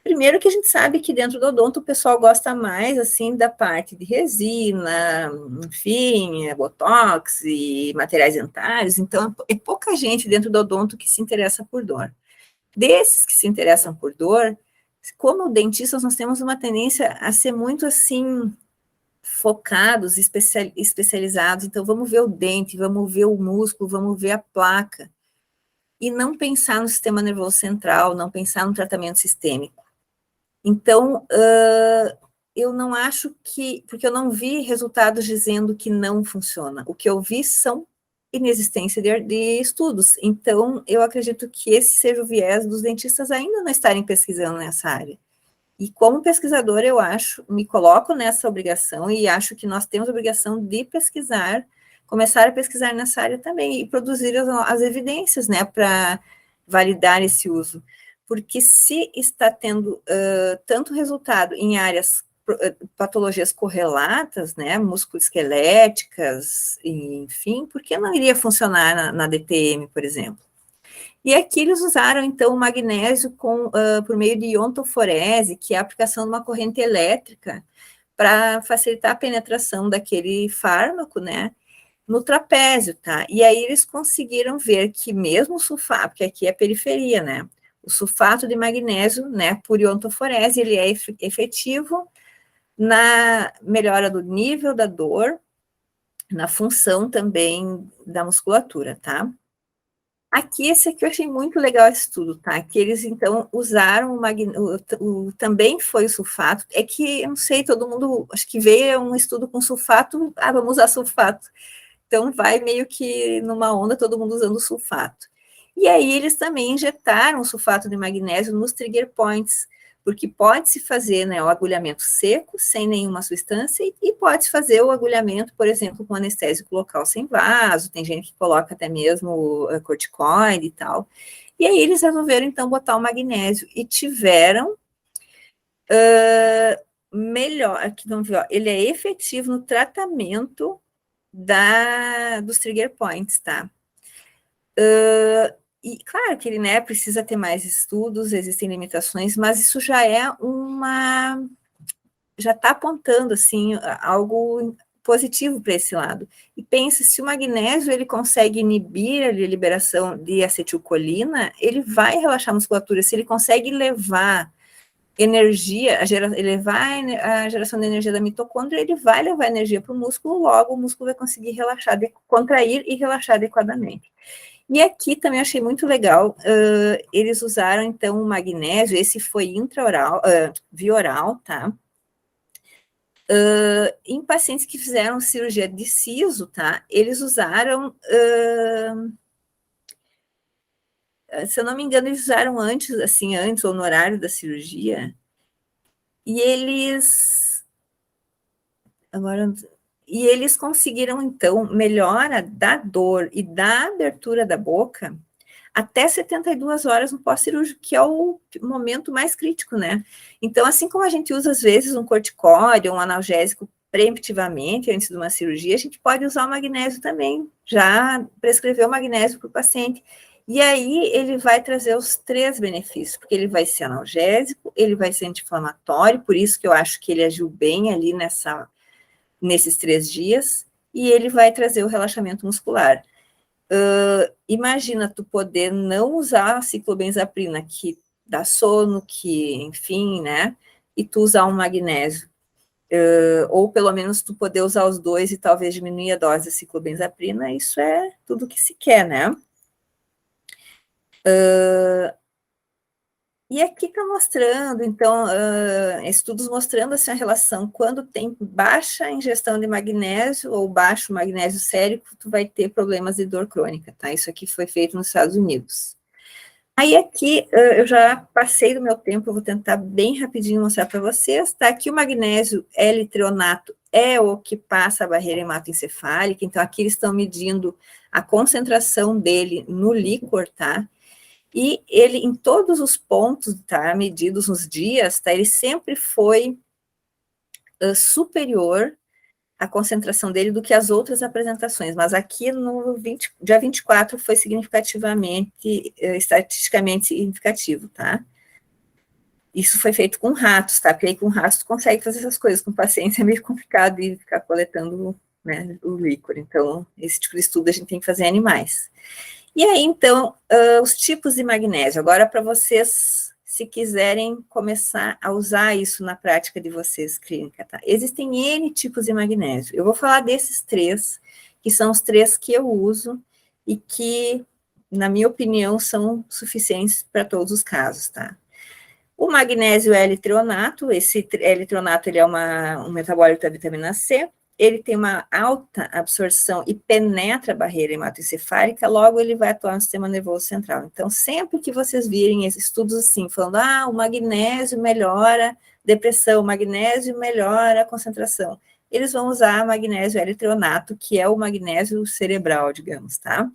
Primeiro que a gente sabe que dentro do odonto o pessoal gosta mais, assim, da parte de resina, enfim, botox e materiais dentários, então é pouca gente dentro do odonto que se interessa por dor. Desses que se interessam por dor, como dentistas nós temos uma tendência a ser muito, assim, focados, especializados, então vamos ver o dente, vamos ver o músculo, vamos ver a placa, e não pensar no sistema nervoso central, não pensar no tratamento sistêmico. Então, eu não acho que, porque eu não vi resultados dizendo que não funciona. O que eu vi são inexistência de estudos. Então, eu acredito que esse seja o viés dos dentistas ainda não estarem pesquisando nessa área. E como pesquisadora, eu acho, me coloco nessa obrigação e acho que nós temos a obrigação de pesquisar, começar a pesquisar nessa área também e produzir as evidências, né, para validar esse uso. Porque se está tendo tanto resultado em áreas, patologias correlatas, né, musculoesqueléticas, enfim, por que não iria funcionar na DTM, por exemplo? E aqui eles usaram, então, o magnésio por meio de iontoforese, que é a aplicação de uma corrente elétrica, para facilitar a penetração daquele fármaco, né, no trapézio, tá? E aí eles conseguiram ver que mesmo o sulfato, porque aqui é a periferia, né, o sulfato de magnésio, né, por iontoforese, ele é efetivo na melhora do nível da dor, na função também da musculatura, tá? Aqui, esse aqui eu achei muito legal esse estudo, tá? Que eles, então, usaram também foi o sulfato, é que, eu não sei, todo mundo, acho que veio um estudo com sulfato, vamos usar sulfato. Então, vai meio que numa onda, todo mundo usando sulfato. E aí, eles também injetaram o sulfato de magnésio nos trigger points, porque pode-se fazer, né, o agulhamento seco, sem nenhuma substância, e pode-se fazer o agulhamento, por exemplo, com anestésico local sem vaso, tem gente que coloca até mesmo corticoide e tal. E aí eles resolveram, então, botar o magnésio, e tiveram melhor, aqui vamos ver, ó, ele é efetivo no tratamento dos trigger points, tá? E claro que ele, né, precisa ter mais estudos, existem limitações, mas isso já está apontando, assim, algo positivo para esse lado. E pense, se o magnésio, ele consegue inibir a liberação de acetilcolina, ele vai relaxar a musculatura, se ele consegue levar energia, a geração de energia da mitocôndria, ele vai levar energia para o músculo, logo o músculo vai conseguir relaxar, contrair e relaxar adequadamente. E aqui também achei muito legal, eles usaram, então, o magnésio, esse foi intraoral, via oral, tá? Em pacientes que fizeram cirurgia de siso, tá? Eles usaram, se eu não me engano, eles usaram antes ou no horário da cirurgia, e eles conseguiram, então, melhora da dor e da abertura da boca até 72 horas no pós-cirúrgico, que é o momento mais crítico, né? Então, assim como a gente usa, às vezes, um corticóide ou um analgésico preemptivamente, antes de uma cirurgia, a gente pode usar o magnésio também, já prescrever o magnésio para o paciente. E aí, ele vai trazer os 3 benefícios, porque ele vai ser analgésico, ele vai ser anti-inflamatório, por isso que eu acho que ele agiu bem ali nesses 3 dias, e ele vai trazer o relaxamento muscular. Imagina tu poder não usar a ciclobenzaprina, que dá sono, que, enfim, né, e tu usar um magnésio, ou pelo menos tu poder usar os dois e talvez diminuir a dose da ciclobenzaprina, isso é tudo que se quer, né? E aqui está mostrando, então, estudos mostrando assim, a relação, quando tem baixa ingestão de magnésio ou baixo magnésio sérico, tu vai ter problemas de dor crônica, tá? Isso aqui foi feito nos Estados Unidos. Aí aqui, eu já passei do meu tempo, eu vou tentar bem rapidinho mostrar para vocês, tá? Aqui o magnésio L-treonato é o que passa a barreira hematoencefálica, então aqui eles estão medindo a concentração dele no líquor, tá? E ele, em todos os pontos, tá, medidos nos dias, tá, ele sempre foi superior à concentração dele do que as outras apresentações, mas aqui no dia 24 foi significativamente, estatisticamente significativo, tá? Isso foi feito com ratos, tá? Porque aí com ratos tu consegue fazer essas coisas, com pacientes é meio complicado de ficar coletando, né, o líquor, então esse tipo de estudo a gente tem que fazer em animais. E aí, então, os tipos de magnésio. Agora, para vocês, se quiserem começar a usar isso na prática de vocês, clínica, tá? Existem N tipos de magnésio. Eu vou falar desses 3, que são os 3 que eu uso e que, na minha opinião, são suficientes para todos os casos, tá? O magnésio L-treonato, esse L-treonato ele é um metabólito da vitamina C, ele tem uma alta absorção e penetra a barreira hematoencefálica, logo ele vai atuar no sistema nervoso central. Então, sempre que vocês virem esses estudos assim, falando, o magnésio melhora depressão, o magnésio melhora a concentração, eles vão usar magnésio L-treonato, que é o magnésio cerebral, digamos, tá?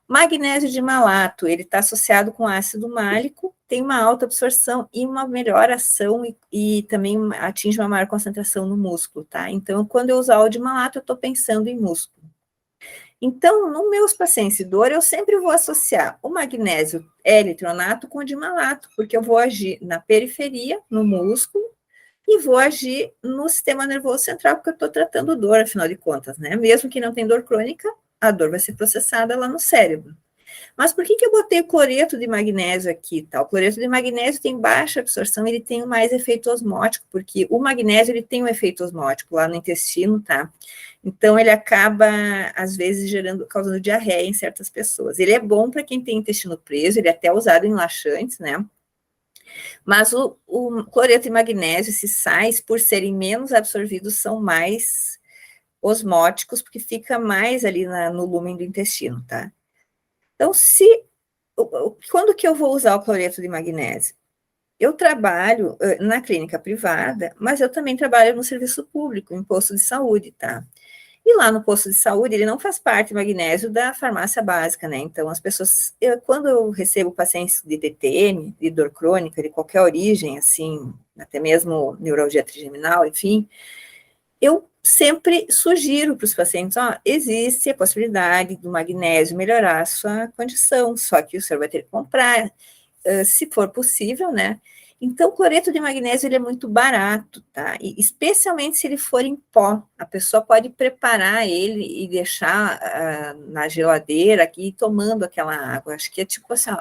Magnésio de malato, ele está associado com ácido málico, tem uma alta absorção e uma melhor ação e também atinge uma maior concentração no músculo, tá? Então, quando eu usar o de malato, eu estou pensando em músculo. Então, nos meus pacientes de dor, eu sempre vou associar o magnésio L-treonato com o de malato, porque eu vou agir na periferia, no músculo, e vou agir no sistema nervoso central, porque eu estou tratando dor, afinal de contas, né? Mesmo que não tenha dor crônica, a dor vai ser processada lá no cérebro. Mas por que eu botei o cloreto de magnésio aqui, tá? O cloreto de magnésio tem baixa absorção, ele tem mais efeito osmótico, porque o magnésio, ele tem um efeito osmótico lá no intestino, tá? Então, ele acaba, às vezes, causando diarreia em certas pessoas. Ele é bom para quem tem intestino preso, ele é até usado em laxantes, né? Mas o cloreto de magnésio, esses sais, por serem menos absorvidos, são mais osmóticos, porque fica mais ali no lúmen do intestino, tá? Então, quando que eu vou usar o cloreto de magnésio? Eu trabalho na clínica privada, mas eu também trabalho no serviço público, em posto de saúde, tá? E lá no posto de saúde, ele não faz parte, magnésio, da farmácia básica, né? Então, as pessoas, quando eu recebo pacientes de TTM, de dor crônica, de qualquer origem, assim, até mesmo neuralgia trigeminal, enfim, eu sempre sugiro para os pacientes, existe a possibilidade do magnésio melhorar a sua condição, só que o senhor vai ter que comprar, se for possível, né? Então, o cloreto de magnésio, ele é muito barato, tá? E especialmente se ele for em pó, a pessoa pode preparar ele e deixar na geladeira aqui, tomando aquela água, acho que é tipo assim,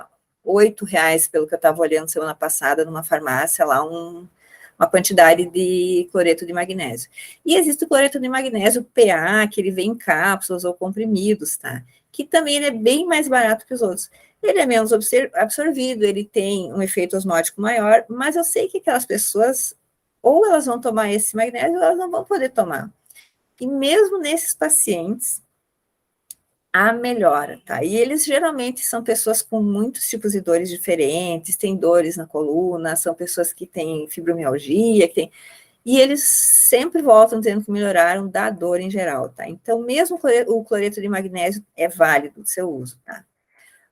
R$ 8, pelo que eu estava olhando semana passada, numa farmácia lá, uma quantidade de cloreto de magnésio. E existe o cloreto de magnésio PA, que ele vem em cápsulas ou comprimidos, tá? Que também ele é bem mais barato que os outros. Ele é menos absorvido, ele tem um efeito osmótico maior, mas eu sei que aquelas pessoas, ou elas vão tomar esse magnésio, ou elas não vão poder tomar. E mesmo nesses pacientes, a melhora, tá? E eles geralmente são pessoas com muitos tipos de dores diferentes, têm dores na coluna, são pessoas que têm fibromialgia, e eles sempre voltam dizendo que melhoraram da dor em geral, tá? Então, mesmo o cloreto de magnésio é válido o seu uso, tá?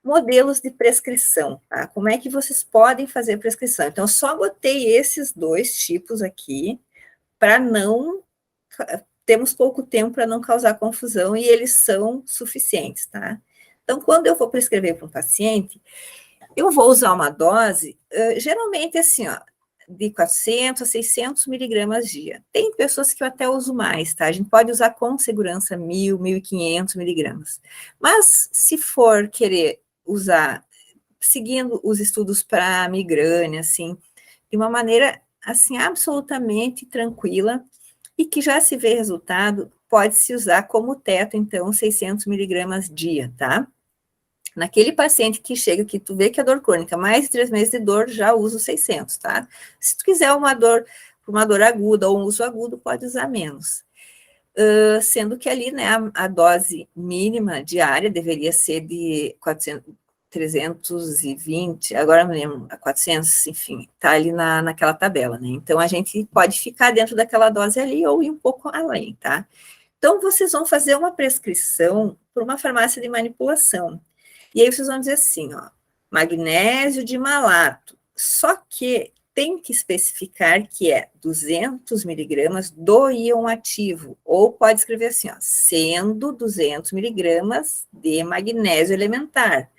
Modelos de prescrição, tá? Como é que vocês podem fazer prescrição? Então, eu só botei esses 2 tipos aqui para não temos pouco tempo para não causar confusão e eles são suficientes, tá? Então, quando eu vou prescrever para um paciente, eu vou usar uma dose, geralmente assim, ó, de 400 a 600 miligramas dia. Tem pessoas que eu até uso mais, tá? A gente pode usar com segurança 1.000, 1.500 miligramas. Mas, se for querer usar, seguindo os estudos para migrânia, assim, de uma maneira, assim, absolutamente tranquila, e que já se vê resultado, pode-se usar como teto, então, 600 miligramas dia, tá? Naquele paciente que chega, que tu vê que a dor crônica, mais de 3 meses de dor, já usa os 600, tá? Se tu quiser uma dor aguda ou um uso agudo, pode usar menos. Sendo que ali, né, a dose mínima diária deveria ser de 320, agora não lembro, 400, enfim, tá ali naquela tabela, né? Então, a gente pode ficar dentro daquela dose ali ou ir um pouco além, tá? Então, vocês vão fazer uma prescrição por uma farmácia de manipulação. E aí vocês vão dizer assim, ó, magnésio de malato. Só que tem que especificar que é 200 miligramas do íon ativo, ou pode escrever assim, ó, sendo 200 miligramas de magnésio elementar.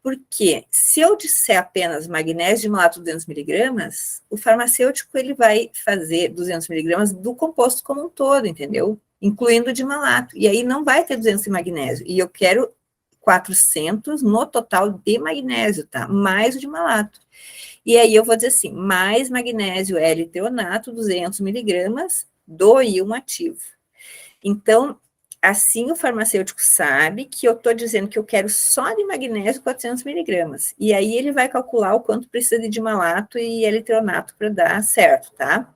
Porque se eu disser apenas magnésio de malato 200 miligramas, o farmacêutico ele vai fazer 200 miligramas do composto como um todo, entendeu? Incluindo de malato. E aí não vai ter 200 de magnésio. E eu quero 400 no total de magnésio, tá? Mais o de malato. E aí eu vou dizer assim, mais magnésio L-treonato, 200 miligramas do íon ativo. Então, assim o farmacêutico sabe que eu estou dizendo que eu quero só de magnésio 400 miligramas. E aí ele vai calcular o quanto precisa de dimalato e L-treonato para dar certo, tá?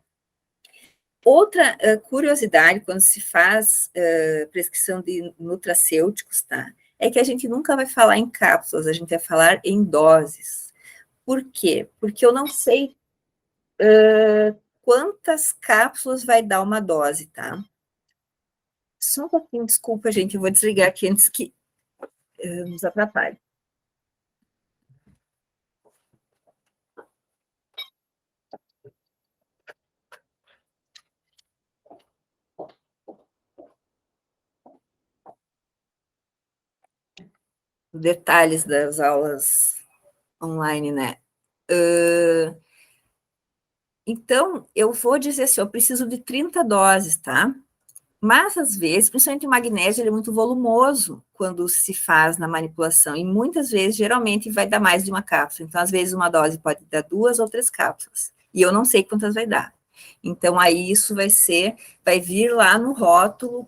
Outra curiosidade quando se faz prescrição de nutracêuticos, tá? É que a gente nunca vai falar em cápsulas, a gente vai falar em doses. Por quê? Porque eu não sei quantas cápsulas vai dar uma dose, tá? Só um pouquinho, desculpa, gente, eu vou desligar aqui antes que nos atrapalhe. Detalhes das aulas online, né? Então, eu vou dizer assim, eu preciso de 30 doses, tá? Mas, às vezes, principalmente o magnésio, ele é muito volumoso quando se faz na manipulação, e muitas vezes, geralmente, vai dar mais de uma cápsula. Então, às vezes, uma dose pode dar 2 ou 3 cápsulas, e eu não sei quantas vai dar. Então, aí isso vai vir lá no rótulo,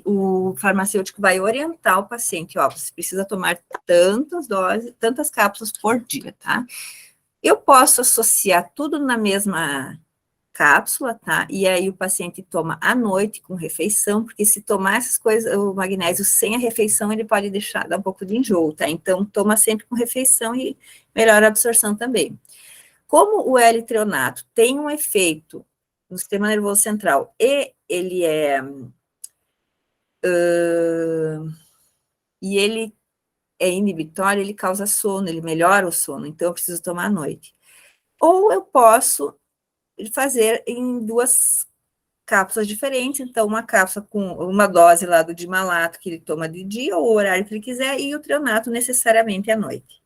o farmacêutico vai orientar o paciente, ó, você precisa tomar tantas doses, tantas cápsulas por dia, tá? Eu posso associar tudo na mesma cápsula, tá? E aí o paciente toma à noite com refeição, porque se tomar essas coisas, o magnésio sem a refeição, ele pode dar um pouco de enjoo, tá? Então, toma sempre com refeição e melhora a absorção também. Como o L-treonato tem um efeito no sistema nervoso central e ele é inibitório, ele causa sono, ele melhora o sono, então eu preciso tomar à noite. Ou eu posso fazer em 2 cápsulas diferentes, então uma cápsula com uma dose lá do dimalato que ele toma de dia, ou o horário que ele quiser, e o treonato necessariamente à noite.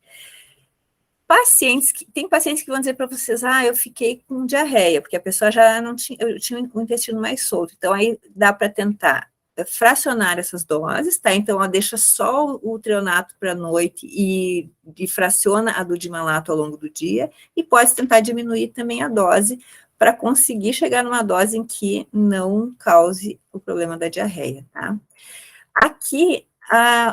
Tem pacientes que vão dizer para vocês, eu fiquei com diarreia, porque a pessoa já não tinha, eu tinha um intestino mais solto, então aí dá para tentar fracionar essas doses, tá? Então, ela deixa só o treonato para a noite e fraciona a dodimalato ao longo do dia, e pode tentar diminuir também a dose para conseguir chegar numa dose em que não cause o problema da diarreia, tá? Aqui,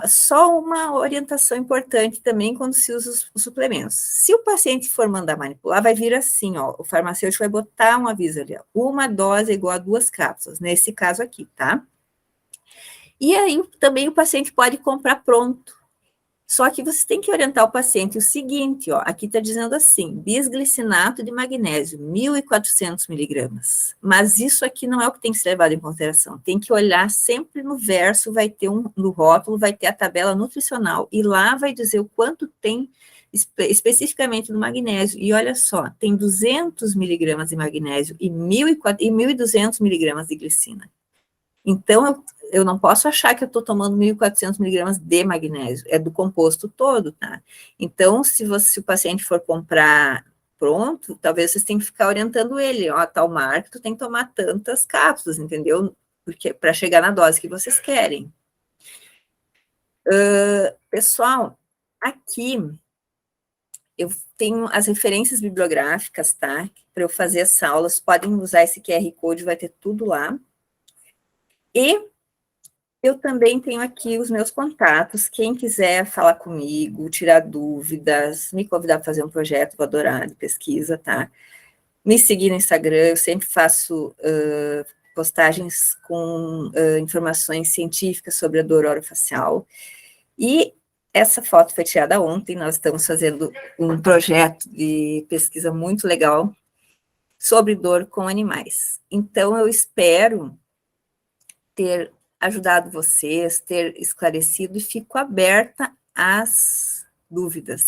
só uma orientação importante também quando se usa os suplementos. Se o paciente for mandar manipular, vai vir assim, ó, o farmacêutico vai botar um aviso ali, ó, uma dose é igual a 2 cápsulas, nesse caso aqui, tá? E aí, também o paciente pode comprar pronto. Só que você tem que orientar o paciente o seguinte, ó, aqui está dizendo assim, bisglicinato de magnésio, 1.400 miligramas. Mas isso aqui não é o que tem que ser levado em consideração. Tem que olhar sempre no verso, vai ter no rótulo, vai ter a tabela nutricional, e lá vai dizer o quanto tem especificamente do magnésio. E olha só, tem 200 miligramas de magnésio e 1.200 miligramas de glicina. Então, eu não posso achar que eu estou tomando 1.400 miligramas de magnésio, é do composto todo, tá? Então, se o paciente for comprar pronto, talvez vocês tenham que ficar orientando ele, ó, tal marca, tu tem que tomar tantas cápsulas, entendeu? Porque para chegar na dose que vocês querem. Pessoal, aqui eu tenho as referências bibliográficas, tá? Para eu fazer as aulas, podem usar esse QR Code, vai ter tudo lá. E eu também tenho aqui os meus contatos, quem quiser falar comigo, tirar dúvidas, me convidar para fazer um projeto, vou adorar, de pesquisa, tá? Me seguir no Instagram, eu sempre faço postagens com informações científicas sobre a dor orofacial. E essa foto foi tirada ontem, nós estamos fazendo um projeto de pesquisa muito legal sobre dor com animais. Então, eu espero ter ajudado vocês, ter esclarecido, e fico aberta às dúvidas.